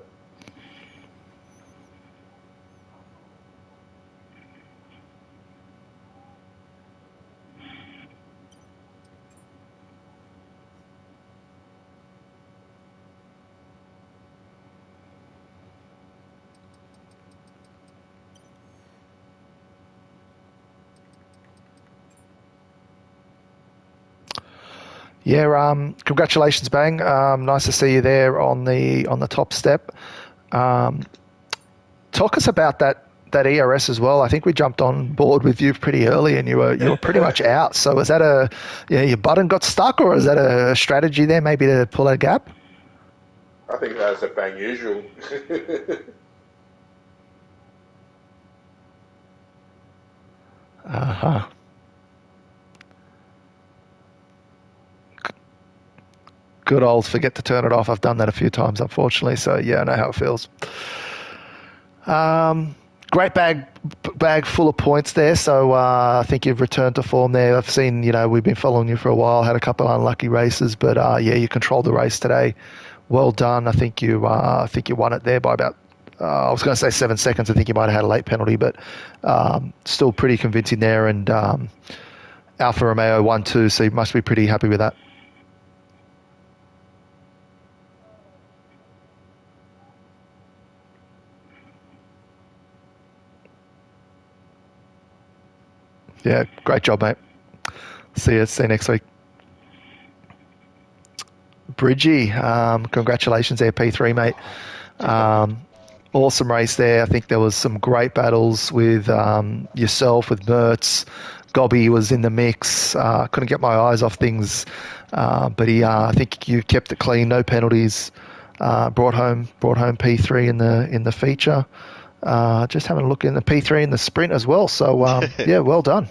Yeah, congratulations, Bang. Nice to see you there on the top step. Talk us about that ERS as well. I think we jumped on board with you pretty early, and you were pretty much out. So was that your button got stuck, or is that a strategy there, maybe to pull a gap? I think that's a Bang usual. Uh-huh. Good old forget to turn it off. I've done that a few times, unfortunately. So, yeah, I know how it feels. Great bag full of points there. So I think you've returned to form there. I've seen, we've been following you for a while. Had a couple of unlucky races, but you controlled the race today. Well done. I think you won it there by about. I was going to say 7 seconds. I think you might have had a late penalty, but still pretty convincing there. And Alfa Romeo 1-2, so you must be pretty happy with that. Yeah, great job, mate. See you. See you next week. Bridgie, congratulations there, P3, mate. Awesome race there. I think there was some great battles with yourself, with Mertz. Gobby was in the mix. Couldn't get my eyes off things, but I think you kept it clean, no penalties. Brought home P3 in the feature. Just having a look in the P3 in the sprint as well. So yeah, well done.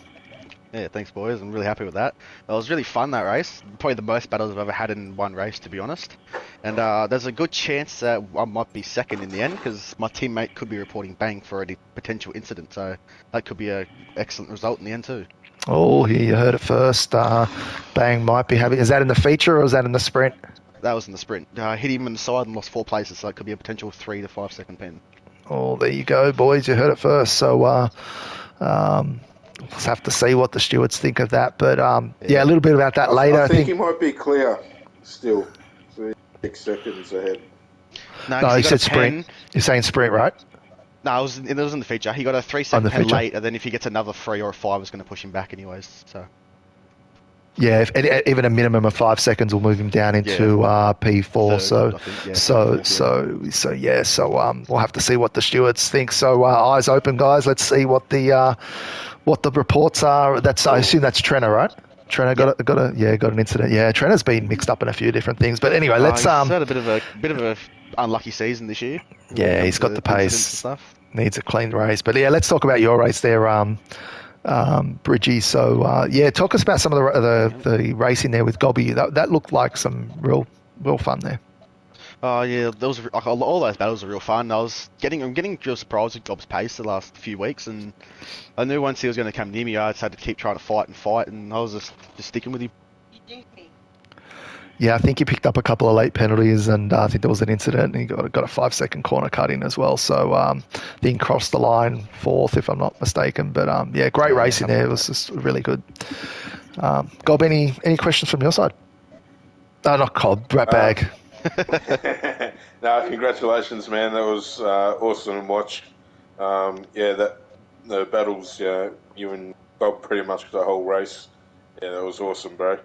Yeah, thanks, boys. I'm really happy with that. It was really fun, that race. Probably the most battles I've ever had in one race, to be honest. And there's a good chance that I might be second in the end, because my teammate could be reporting bang for a potential incident. So that could be an excellent result in the end, too. Oh, you heard it first. Bang might be having... Is that in the feature or is that in the sprint? That was in the sprint. I hit him in the side and lost 4 places, so it could be a potential 3 to 5 second pen. Oh, there you go, boys. You heard it first. So we'll have to see what the stewards think of that. But yeah, a little bit about that later. I think he might be clear still. So 6 seconds ahead. No, he said sprint. You're saying sprint, right? No, it was in the feature. He got a 3 second pen late, and then if he gets another 3 or a 5, it's going to push him back anyways. So. Yeah, even a minimum of 5 seconds will move him down into P4. So we'll have to see what the stewards think. So eyes open, guys. Let's see what the reports are. I assume that's Trenner, right? Trenner got an incident. Yeah, Trenner's been mixed up in a few different things. But anyway, let's he's had a bit of a unlucky season this year. Yeah, he's got the pace. Needs a clean race. But yeah, let's talk about your race there. Bridgie. So talk us about some of the racing there with Gobby. That looked like some real fun there. Oh yeah, all those battles are real fun. I'm getting real surprised with Gob's pace the last few weeks, and I knew once he was going to come near me, I just had to keep trying to fight, and I was just sticking with him. Yeah, I think he picked up a couple of late penalties, and I think there was an incident, and he got a 5 second corner cut in as well. So then crossed the line 4th, if I'm not mistaken. But yeah, great racing there. It was just really good. Gob, any questions from your side? Not Cobb, Rat Bag. No, congratulations, man. That was awesome to watch. The battles, you and Bob pretty much the whole race. Yeah, that was awesome, bro.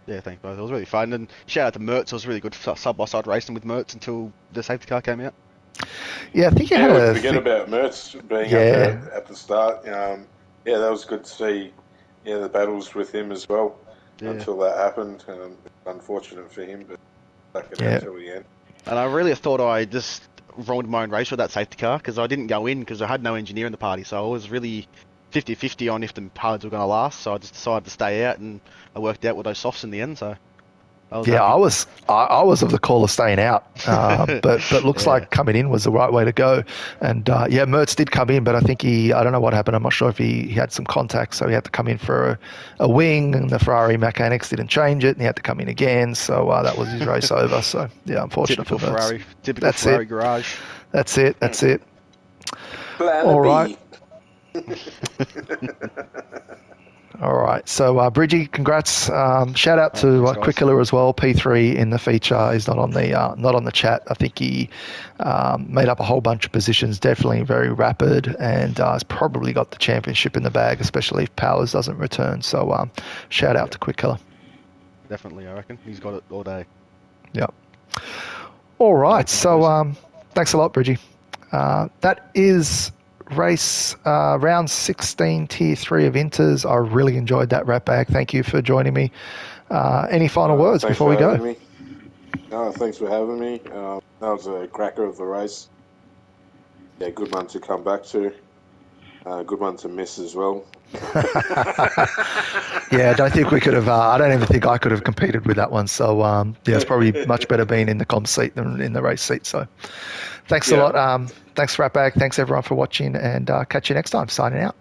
Yeah, thanks, both. It was really fun. And shout out to Mertz. It was really good side-by-side racing with Mertz until the safety car came out. Yeah, I think forget about Mertz being up there at the start. That was good to see. Yeah, the battles with him as well until that happened. Unfortunate for him, but back it out until the end. And I really thought I just rolled my own race with that safety car because I didn't go in because I had no engineer in the party, so I was really 50-50 on if the hards were going to last. So I just decided to stay out, and I worked out with those softs in the end. So I was of the call of staying out, but looks like coming in was the right way to go. And Mertz did come in, but I think I don't know what happened. I'm not sure if he had some contact, so he had to come in for a wing, and the Ferrari mechanics didn't change it, and he had to come in again. So that was his race over. So yeah, unfortunate for Mertz. Typical Ferrari garage. That's it. All right. All right, so Bridgie, congrats! Shout out to Quick Killer as well. P3 in the feature. He's not on the chat. I think he made up a whole bunch of positions. Definitely very rapid, and has probably got the championship in the bag, especially if Powers doesn't return. So shout out to Quick Killer. Definitely, I reckon he's got it all day. Yep. All right, so thanks a lot, Bridgie. That is race round 16 tier 3 of Inters. I really enjoyed that, Rat Bag. Thank you for joining me. Any final words before we go? No, thanks for having me. That was a cracker of the race. Yeah, good one to come back to. Good one to miss as well. Yeah, I don't think we could have. I don't even think I could have competed with that one. So it's probably much better being in the comp seat than in the race seat. So thanks a lot. Thanks, Rat Bag. Thanks everyone for watching, and catch you next time. Signing out.